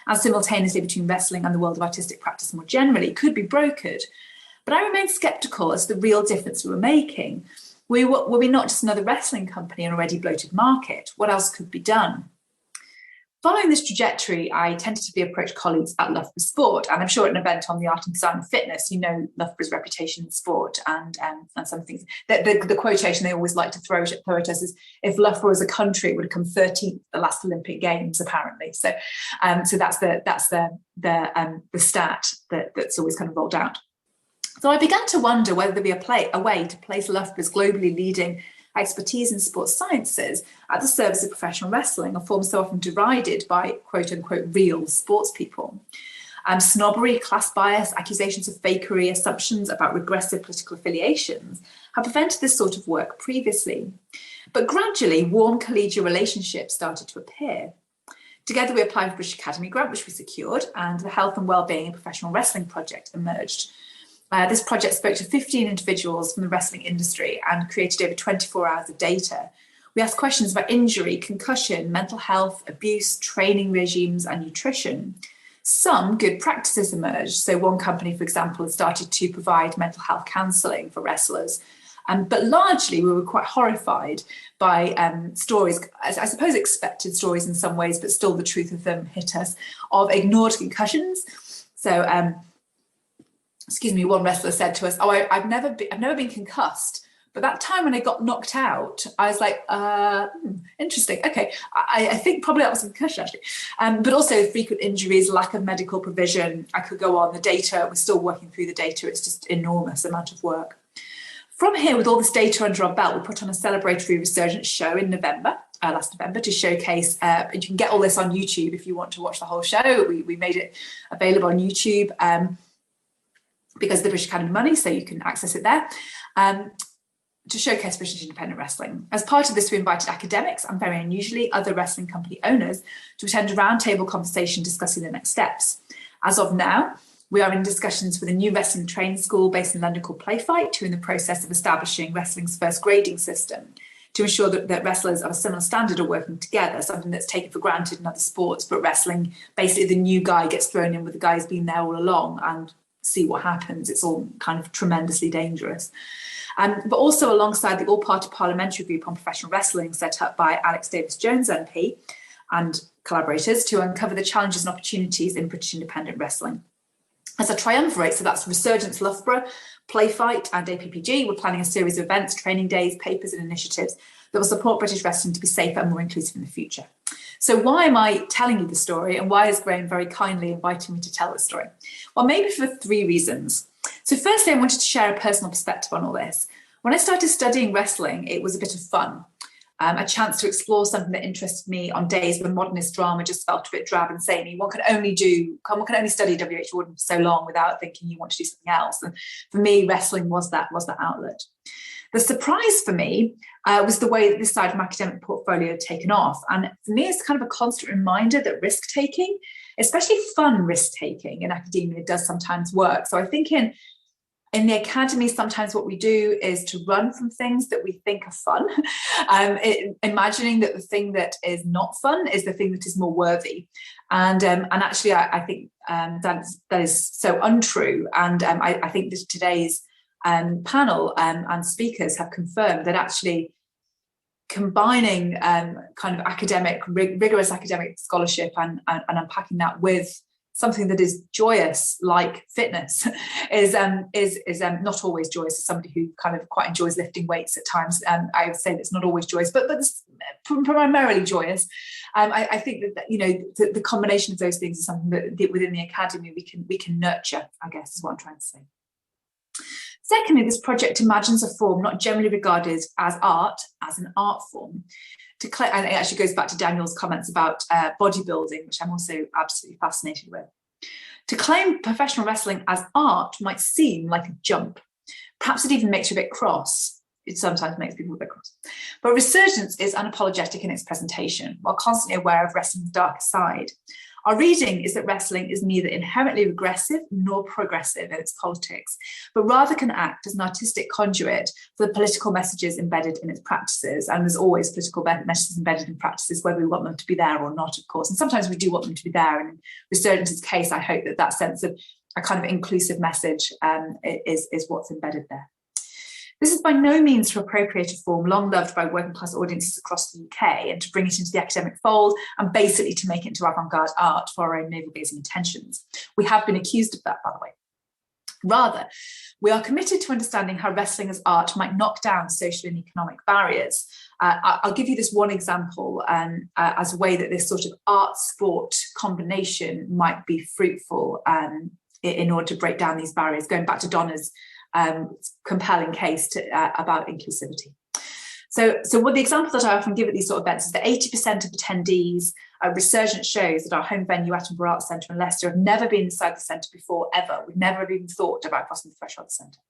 and simultaneously between wrestling and the world of artistic practice more generally, could be brokered. But I remained sceptical as to the real difference we were making. Were we not just another wrestling company in an already bloated market? What else could be done? Following this trajectory, I tentatively approached colleagues at Loughborough Sport, and I'm sure at an event on the art and design of fitness, you know Loughborough's reputation in sport and some things. The quotation they always like to throw at us is, if Loughborough was a country, it would have come 13th at the last Olympic Games, apparently. So that's the stat that's always kind of rolled out. So I began to wonder whether there'd be a way to place Loughborough's globally leading expertise in sports sciences at the service of professional wrestling, a form so often derided by quote-unquote real sports people. Snobbery, class bias, accusations of fakery, assumptions about regressive political affiliations have prevented this sort of work previously. But gradually, warm collegial relationships started to appear. Together, we applied for the British Academy grant, which we secured, and the Health and Wellbeing in Professional Wrestling project emerged. This project spoke to 15 individuals from the wrestling industry and created over 24 hours of data. We asked questions about injury, concussion, mental health, abuse, training regimes, and nutrition. Some good practices emerged. So one company, for example, has started to provide mental health counselling for wrestlers. But largely, we were quite horrified by stories, I suppose expected stories in some ways, but still the truth of them hit us, of ignored concussions. So, one wrestler said to us, I've never been concussed, but that time when I got knocked out, I was like, interesting. Okay, I think probably that was a concussion actually. But also frequent injuries, lack of medical provision. I could go on. The data, we're still working through the data. It's just enormous amount of work. From here, with all this data under our belt, we put on a celebratory Resurgence show in November, last November, to showcase. You can get all this on YouTube if you want to watch the whole show. We made it available on YouTube. Because of the British Academy money, so you can access it there, to showcase British independent wrestling. As part of this, we invited academics and very unusually other wrestling company owners to attend a roundtable conversation discussing the next steps. As of now, we are in discussions with a new wrestling training school based in London called Playfight, who are in the process of establishing wrestling's first grading system to ensure that wrestlers of a similar standard are working together, something that's taken for granted in other sports, but wrestling, basically the new guy gets thrown in with the guy who's been there all along and see what happens. It's all kind of tremendously dangerous. But also alongside the all-party parliamentary group on professional wrestling set up by Alex Davis-Jones MP and collaborators to uncover the challenges and opportunities in British independent wrestling. As a triumvirate, so that's Resurgence Loughborough, Playfight and APPG, we're planning a series of events, training days, papers and initiatives that will support British wrestling to be safer and more inclusive in the future. So why am I telling you the story, and why is Graeme very kindly inviting me to tell the story? Well, maybe for 3 reasons. So firstly, I wanted to share a personal perspective on all this. When I started studying wrestling, it was a bit of fun, a chance to explore something that interested me on days when modernist drama just felt a bit drab and samey. One can only study W.H. Warden for so long without thinking you want to do something else. And for me, wrestling was that outlet. The surprise for me was the way that this side of my academic portfolio had taken off. And for me, it's kind of a constant reminder that risk-taking, especially fun risk-taking in academia, does sometimes work. So I think in the academy, sometimes what we do is to run from things that we think are fun, imagining that the thing that is not fun is the thing that is more worthy. And actually, I think that is so untrue. And I think that today's panel and speakers have confirmed that actually combining kind of rigorous academic scholarship and unpacking that with something that is joyous, like fitness, is not always joyous. As somebody who kind of quite enjoys lifting weights at times, I would say that's not always joyous, but it's primarily joyous. I think that the combination of those things is something that within the academy we can nurture, I guess, is what I'm trying to say. Secondly, this project imagines a form not generally regarded as art, as an art form. And it actually goes back to Daniel's comments about bodybuilding, which I'm also absolutely fascinated with. To claim professional wrestling as art might seem like a jump. Perhaps it even makes you a bit cross. It sometimes makes people a bit cross. But Resurgence is unapologetic in its presentation, while constantly aware of wrestling's darker side. Our reading is that wrestling is neither inherently regressive nor progressive in its politics, but rather can act as an artistic conduit for the political messages embedded in its practices. And there's always political messages embedded in practices, whether we want them to be there or not, of course. And sometimes we do want them to be there. And in Resurgence's case, I hope that sense of a kind of inclusive message is what's embedded there. This is by no means to appropriate a form long loved by working class audiences across the UK and to bring it into the academic fold and basically to make it into avant-garde art for our own navel-gazing intentions. We have been accused of that, by the way. Rather, we are committed to understanding how wrestling as art might knock down social and economic barriers. I'll give you this one example as a way that this sort of art-sport combination might be fruitful in order to break down these barriers, going back to Donna's compelling case about inclusivity. So what the example that I often give at these sort of events is that 80% of attendees, Resurgence shows that our home venue, Attenborough Arts Centre in Leicester, have never been inside the centre before, ever. We've never even thought about crossing the threshold of the centre.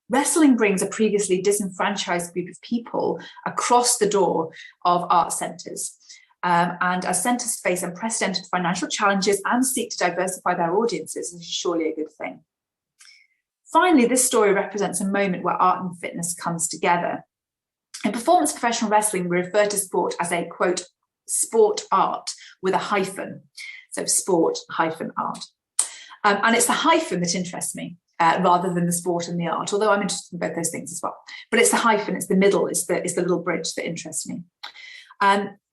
Wrestling brings a previously disenfranchised group of people across the door of art centres. And as centres face unprecedented financial challenges and seek to diversify their audiences, this is surely a good thing. Finally, this story represents a moment where art and fitness comes together. In performance professional wrestling, we refer to sport as a, quote, sport art with a hyphen. So sport hyphen art. And it's the hyphen that interests me rather than the sport and the art, although I'm interested in both those things as well. But it's the hyphen, it's the middle, it's the little bridge that interests me.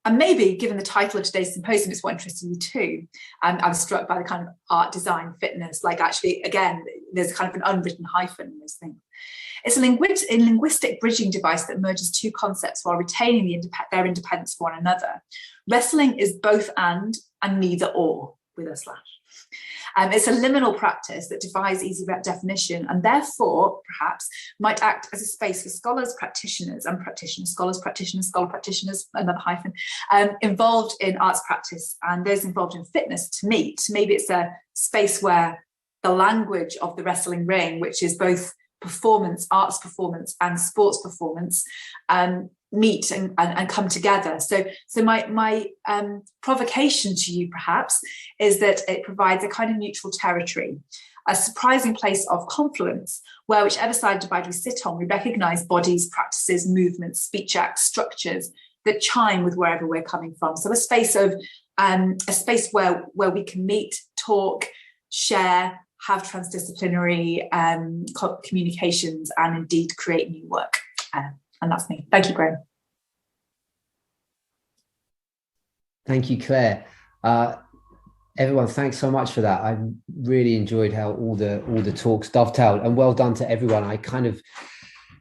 And maybe, given the title of today's symposium, it's what interested me too. I was struck by the kind of art, design, fitness, like actually, again, there's kind of an unwritten hyphen in those things. It's a linguistic bridging device that merges two concepts while retaining their independence for one another. Wrestling is both and neither or, with a slash. It's a liminal practice that defies easy definition and therefore, perhaps, might act as a space for scholars, practitioners, and practitioners, scholars, practitioners, scholar practitioners, another hyphen, involved in arts practice and those involved in fitness to meet. Maybe it's a space where the language of the wrestling ring, which is both performance, arts performance, and sports performance, meet and come together. So my provocation to you perhaps is that it provides a kind of neutral territory, a surprising place of confluence where whichever side divide we sit on, we recognise bodies, practices, movements, speech acts, structures that chime with wherever we're coming from. So a space where we can meet, talk, share, have transdisciplinary communications and indeed create new work. And that's me. Thank you, Graeme. Thank you, Claire. Everyone, thanks so much for that. I really enjoyed how all the talks dovetailed, and well done to everyone. I kind of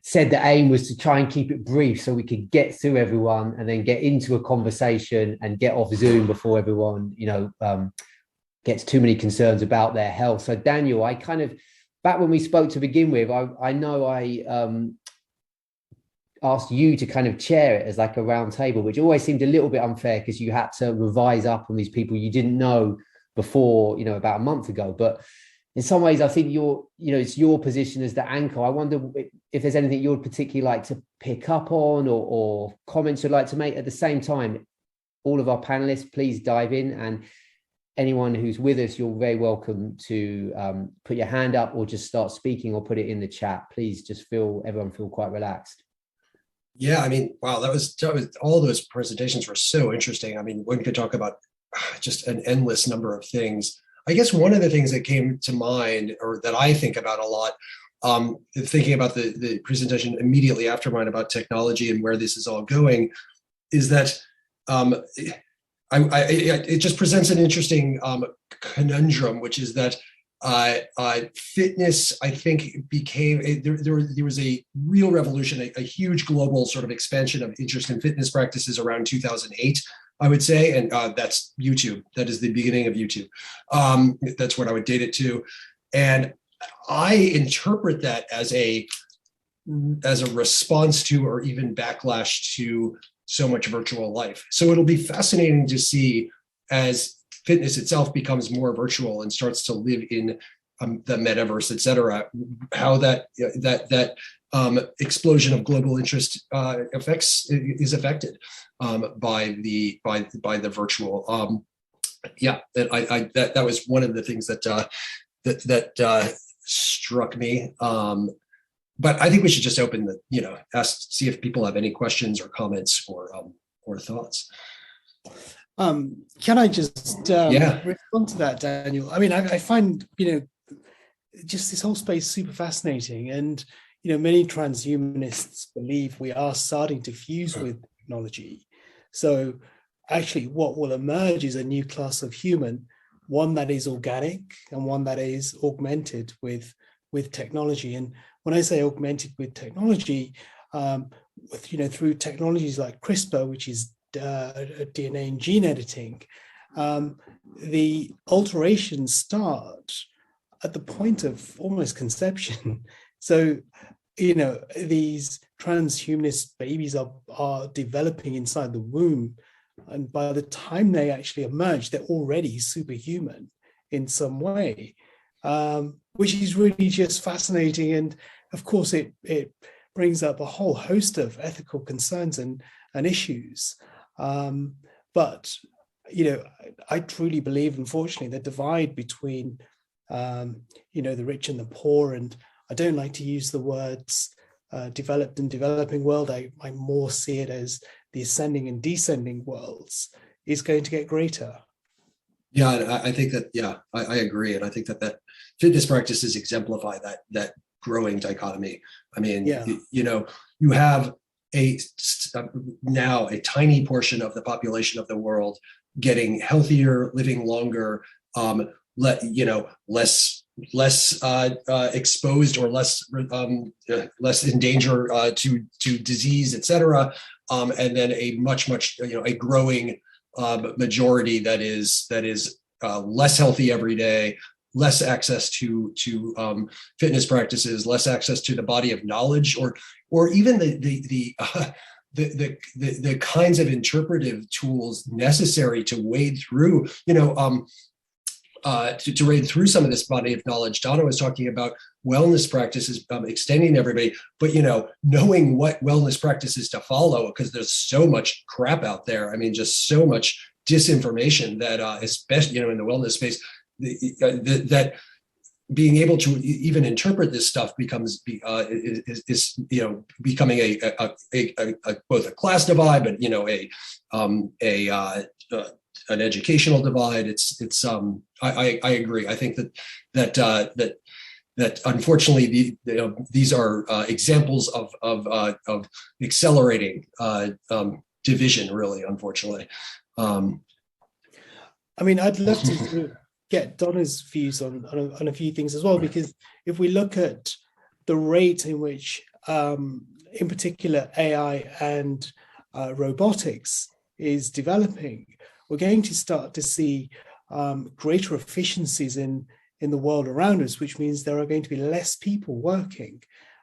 said the aim was to try and keep it brief so we could get through everyone and then get into a conversation and get off Zoom before everyone, gets too many concerns about their health. So Daniel, I kind of, back when we spoke to begin with, I know I asked you to kind of chair it as like a round table, which always seemed a little bit unfair because you had to revise up on these people you didn't know before, about a month ago. But in some ways, I think it's your position as the anchor. I wonder if there's anything you would particularly like to pick up on or comments you'd like to make. At the same time, all of our panelists, please dive in, and anyone who's with us, you're very welcome to put your hand up or just start speaking or put it in the chat. Please just everyone feel quite relaxed. Yeah, wow, that was all those presentations were so interesting. One could talk about just an endless number of things. I guess one of the things that came to mind, or that I think about a lot, thinking about the presentation immediately after mine about technology and where this is all going, is that it just presents an interesting conundrum, which is that fitness, I think, became, there was a real revolution, a huge global sort of expansion of interest in fitness practices around 2008, I would say. And that's YouTube. That is the beginning of YouTube. That's what I would date it to. And I interpret that as a response to, or even backlash to, so much virtual life. So it'll be fascinating to see as fitness itself becomes more virtual and starts to live in the metaverse, et cetera, how that explosion of global interest is affected by the virtual. That was one of the things that struck me. But I think we should just open see if people have any questions or comments or thoughts. Can I just respond to that, Daniel? I mean, I find, just this whole space super fascinating. And, many transhumanists believe we are starting to fuse with technology. So actually what will emerge is a new class of human, one that is organic and one that is augmented with technology. And when I say augmented with technology, through technologies like CRISPR, which is DNA and gene editing, the alterations start at the point of almost conception. So, these transhumanist babies are developing inside the womb. And by the time they actually emerge, they're already superhuman in some way, which is really just fascinating. And of course, it brings up a whole host of ethical concerns and issues. But, I truly believe, unfortunately, the divide between, the rich and the poor, and I don't like to use the words developed and developing world. I more see it as the ascending and descending worlds is going to get greater. Yeah, I think that, I agree. And I think that fitness practices exemplify that growing dichotomy. I mean, you have now a tiny portion of the population of the world getting healthier, living longer, less exposed or less in danger to disease, et cetera, and then a much a growing majority that is less healthy every day, less access to fitness practices, less access to the body of knowledge, or even the kinds of interpretive tools necessary to wade through, to wade through some of this body of knowledge. Donna was talking about wellness practices extending to everybody, but knowing what wellness practices to follow, because there's so much crap out there. I mean, just so much disinformation that, especially in the wellness space, that being able to even interpret this stuff becomes is becoming a both a class divide, but an educational divide. I agree. I think that unfortunately these are examples of accelerating division, really, unfortunately. I mean, I'd love to get Donna's views on a few things as well, because if we look at the rate in which, in particular, AI and robotics is developing, we're going to start to see greater efficiencies in the world around us, which means there are going to be less people working.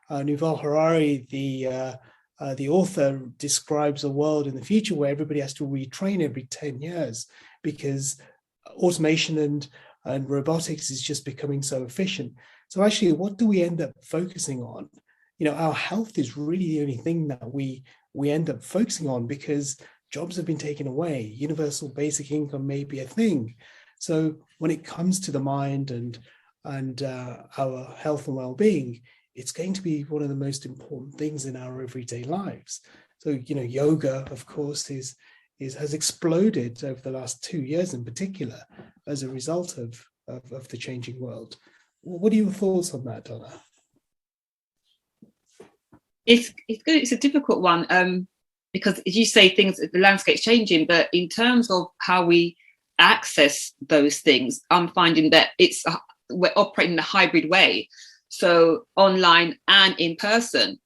Yuval Harari, the author, describes a world in the future where everybody has to retrain every 10 years because automation and robotics is just becoming so efficient. So actually, what do we end up focusing on? Our health is really the only thing that we end up focusing on, because jobs have been taken away. Universal basic income may be a thing. So when it comes to the mind and our health and well-being, it's going to be one of the most important things in our everyday lives. So, yoga, of course, has exploded over the last 2 years in particular as a result of the changing world. What are your thoughts on that, Donna? It's good. It's a difficult one because, as you say, the landscape's changing, but in terms of how we access those things, I'm finding that we're operating in a hybrid way. So online and in person.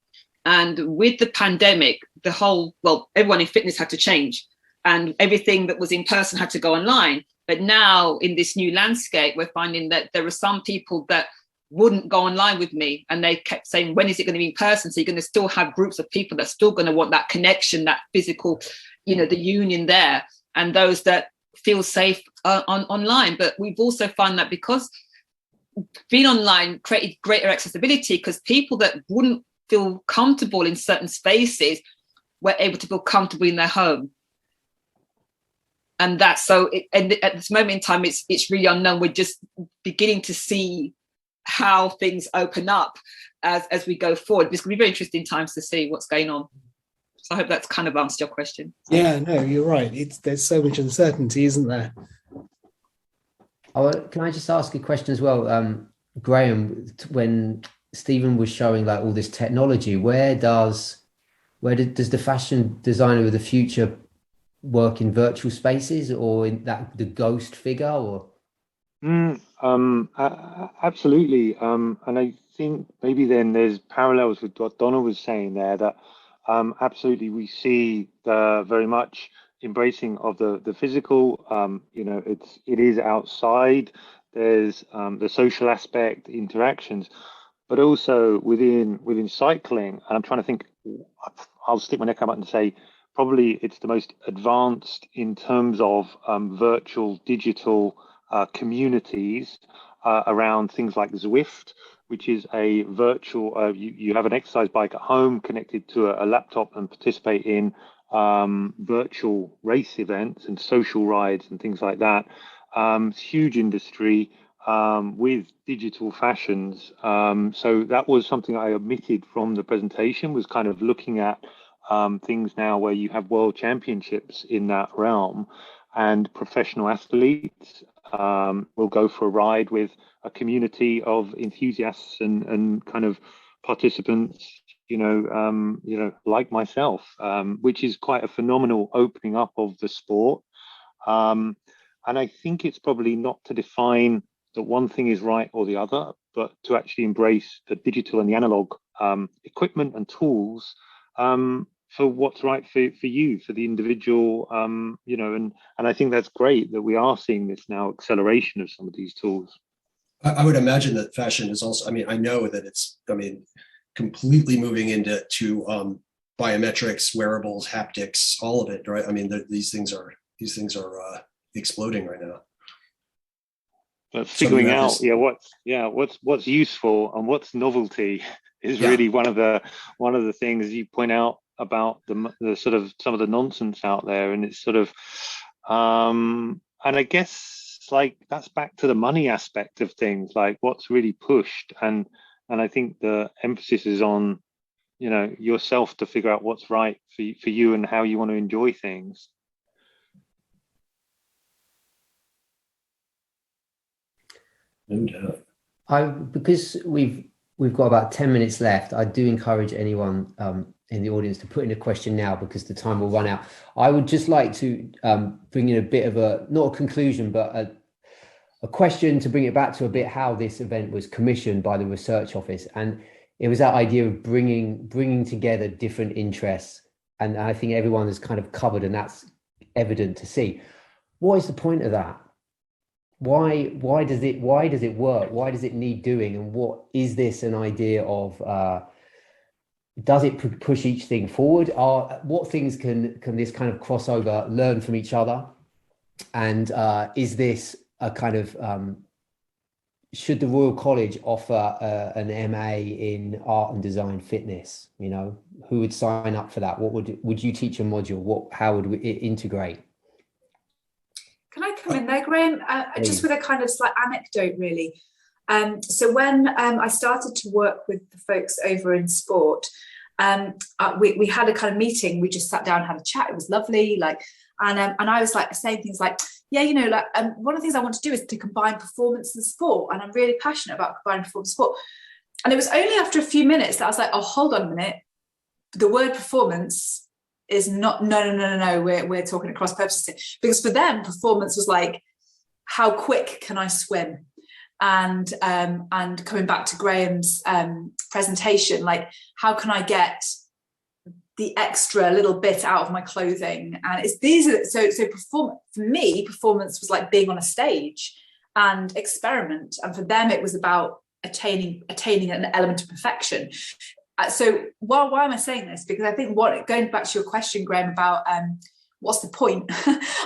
And with the pandemic, everyone in fitness had to change, and everything that was in person had to go online. But now in this new landscape, we're finding that there are some people that wouldn't go online with me, and they kept saying, when is it going to be in person? So you're going to still have groups of people that's still going to want that connection, that physical, the union there, and those that feel safe online. But we've also found that because being online created greater accessibility, because people that wouldn't feel comfortable in certain spaces were able to feel comfortable in their home. And that's and at this moment in time, it's really unknown. We're just beginning to see how things open up as we go forward. It's going to be very interesting times to see what's going on. So I hope that's kind of answered your question. Yeah, no, you're right. There's so much uncertainty, isn't there? Can I just ask a question as well? Graeme, when Stephen was showing like all this technology, where does the fashion designer of the future work in virtual spaces, or in that the ghost figure, or? Absolutely. And I think maybe then there's parallels with what Donna was saying there, that absolutely we see the very much embracing of the physical. It is outside. There's the social aspect, interactions, but also within cycling. And I'm trying to think, I'll stick my neck out and say probably it's the most advanced in terms of virtual digital communities around things like Zwift, which is a virtual, you have an exercise bike at home connected to a laptop and participate in virtual race events and social rides and things like that. It's huge industry with digital fashions. So that was something I omitted from the presentation, was kind of looking at things now where you have world championships in that realm, and professional athletes will go for a ride with a community of enthusiasts and kind of participants, like myself, which is quite a phenomenal opening up of the sport. And I think it's probably not to define that one thing is right or the other, but to actually embrace the digital and the analog equipment and tools for what's right for you, for the individual, and I think that's great that we are seeing this now acceleration of some of these tools. I would imagine that fashion is also, I know that it's, completely moving into biometrics, wearables, haptics, all of it, right? These things are exploding right now. But figuring out, what's useful and what's novelty is really one of the things you point out about the sort of some of the nonsense out there. And it's sort of, and I guess like that's back to the money aspect of things, like what's really pushed. And I think the emphasis is on, yourself to figure out what's right for you and how you want to enjoy things. No doubt. Because we've got about 10 minutes left, I do encourage anyone in the audience to put in a question now, because the time will run out. I would just like to bring in a bit of not a conclusion, but a question to bring it back to a bit how this event was commissioned by the research office. And it was that idea of bringing together different interests. And I think everyone is kind of covered, and that's evident to see. What is the point of that? Why does it work? Why does it need doing? And what is this an idea of? Does it push each thing forward? What things can this kind of crossover learn from each other? And is this a kind of should the Royal College offer an MA in art and design fitness? Who would sign up for that? What would you teach a module? How would it integrate? Can I come in there, Graeme? Just with a kind of slight anecdote, really. So when I started to work with the folks over in sport, we had a kind of meeting. We just sat down, had a chat. It was lovely. And I was saying things like, one of the things I want to do is to combine performance and sport, and I'm really passionate about combining performance and sport. And it was only after a few minutes that I was like, oh, hold on a minute. The word performance is not, no, we're talking at cross purposes. Because for them, performance was like, how quick can I swim? And coming back to Graham's presentation, how can I get the extra little bit out of my clothing? And for me, performance was like being on a stage and experiment. And for them, it was about attaining an element of perfection. So why am I saying this? Because I think going back to your question, Graeme, about what's the point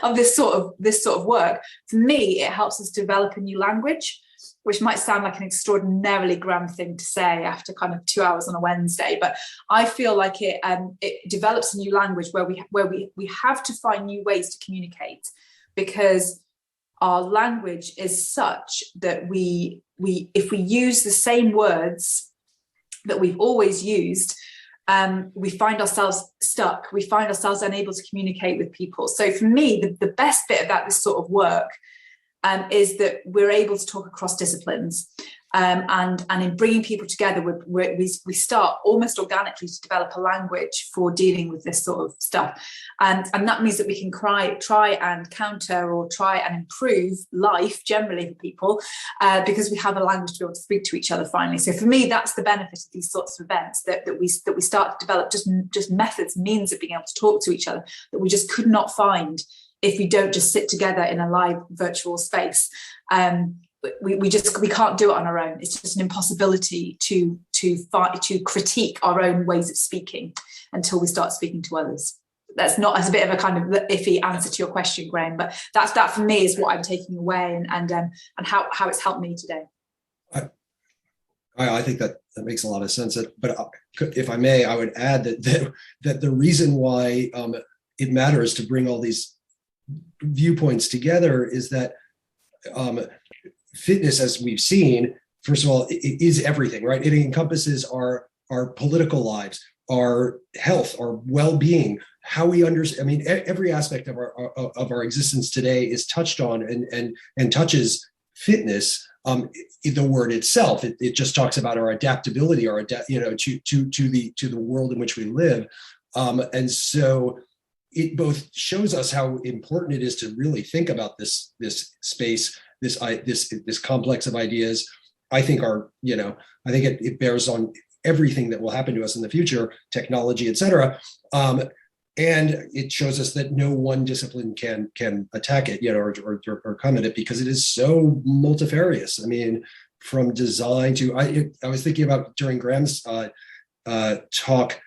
of this sort of work? For me, it helps us develop a new language, which might sound like an extraordinarily grand thing to say after kind of 2 hours on a Wednesday, but I feel like it develops a new language where we have to find new ways to communicate, because our language is such that we if we use the same words that we've always used, we find ourselves stuck. We find ourselves unable to communicate with people. So for me, the best bit about this sort of work is that we're able to talk across disciplines, and in bringing people together, we start almost organically to develop a language for dealing with this sort of stuff, and that means that we can try and counter or try and improve life generally for people, because we have a language to be able to speak to each other finally. So for me, that's the benefit of these sorts of events, that we start to develop just methods, means of being able to talk to each other that we just could not find if we don't just sit together in a live virtual space. We can't do it on our own. It's just an impossibility to critique our own ways of speaking until we start speaking to others. That's not as a bit of a kind of iffy answer to your question, Graeme, but that for me is what I'm taking away, and how it's helped me today. I think that makes a lot of sense. But if I may, I would add that the reason why it matters to bring all these viewpoints together is that fitness, as we've seen, first of all, it is everything, right? It encompasses our political lives, our health, our well-being, how we understand. I mean, every aspect of our existence today is touched on and touches fitness. The word itself, it just talks about our adaptability, to the world in which we live, and so it both shows us how important it is to really think about this space, this complex of ideas. I think it bears on everything that will happen to us in the future, technology, et cetera. And it shows us that no one discipline can attack it, or come at it, because it is so multifarious. I mean, from design to, I was thinking about during Graham's talk,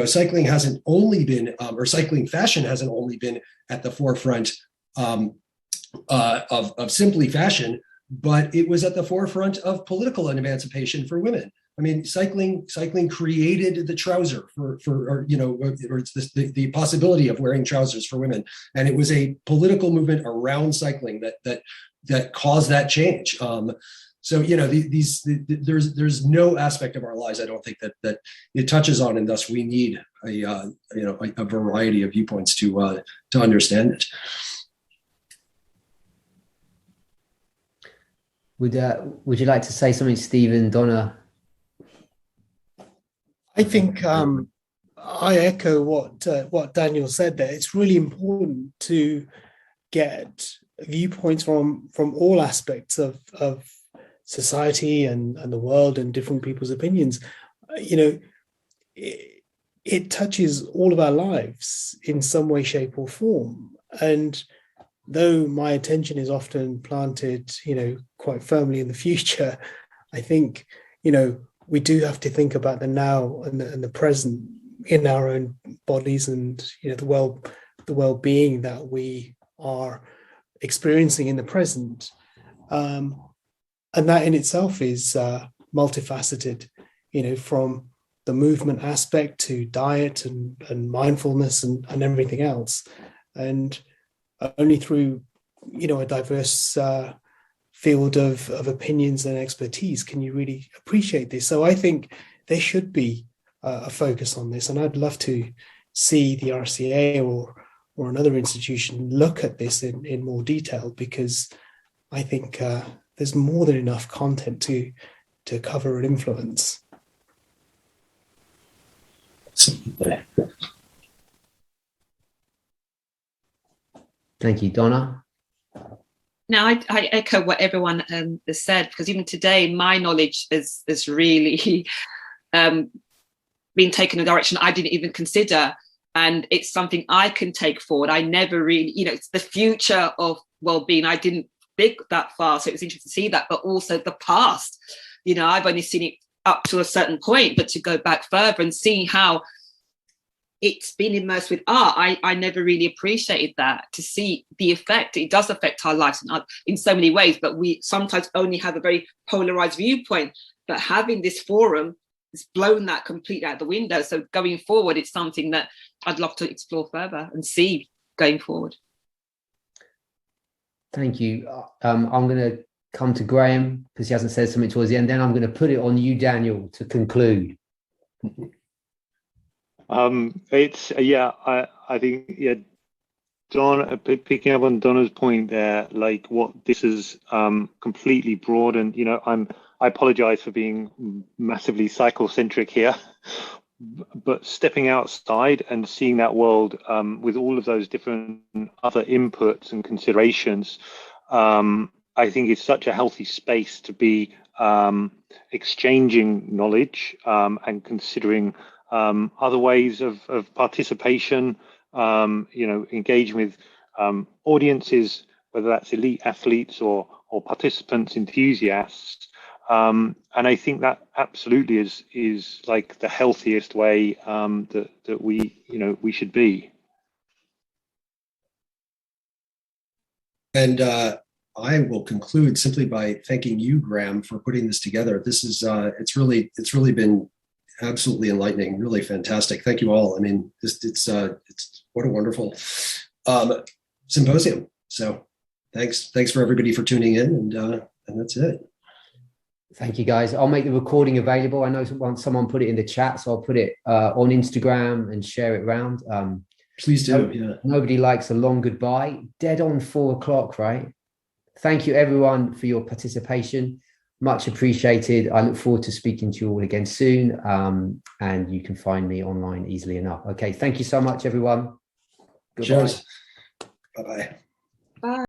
cycling hasn't only been, or cycling fashion hasn't only been at the forefront of simply fashion, but it was at the forefront of political emancipation for women. I mean, cycling created the trouser or the possibility of wearing trousers for women, and it was a political movement around cycling that caused that change. So there's no aspect of our lives, I don't think, that it touches on, and thus we need a variety of viewpoints to understand it. Would you like to say something, Stephen, Donna? I think I echo what Daniel said there. It's really important to get viewpoints from all aspects of society and the world, and different people's opinions. It touches all of our lives in some way, shape, or form. And though my attention is often planted, quite firmly in the future, I think, we do have to think about the now and the present in our own bodies, and the well-being that we are experiencing in the present. And that in itself is multifaceted, from the movement aspect to diet and mindfulness and everything else. And only through, a diverse field of opinions and expertise can you really appreciate this. So I think there should be a focus on this. And I'd love to see the RCA or another institution look at this in more detail, because I think there's more than enough content to cover and influence. Thank you, Donna. Now, I echo what everyone has said, because even today, my knowledge is really been taken in a direction I didn't even consider. And it's something I can take forward. I never really, it's the future of well-being. I didn't think that far. So it was interesting to see that, but also the past. you know, I've only seen it up to a certain point, but to go back further and see how it's been immersed with art, I never really appreciated that, to see the effect. It does affect our lives in so many ways, but we sometimes only have a very polarized viewpoint. But having this forum has blown that completely out the window. So going forward, it's something that I'd love to explore further and see going forward. Thank you. I'm going to come to Graeme because he hasn't said something towards the end. Then I'm going to put it on you, Daniel, to conclude. I think Donna, picking up on Donna's point there, like what this is completely broad, and you know, I apologize for being massively psychocentric here, but stepping outside and seeing that world with all of those different other inputs and considerations, I think it's such a healthy space to be exchanging knowledge and considering other ways of participation, you know, engaging with audiences, whether that's elite athletes or participants, enthusiasts. And I think that absolutely is like the healthiest way that we should be. And I will conclude simply by thanking you, Graeme, for putting this together. This is it's really been absolutely enlightening, really fantastic. Thank you all. I mean, it's what a wonderful symposium. So thanks for everybody for tuning in, and that's it. Thank you, guys. I'll make the recording available. I know someone put it in the chat, so I'll put it on Instagram and share it around. Please do. Yeah. Nobody likes a long goodbye. Dead on 4 o'clock, right? Thank you, everyone, for your participation. Much appreciated. I look forward to speaking to you all again soon. And you can find me online easily enough. Okay. Thank you so much, everyone. Goodbye. Cheers. Bye-bye. Bye.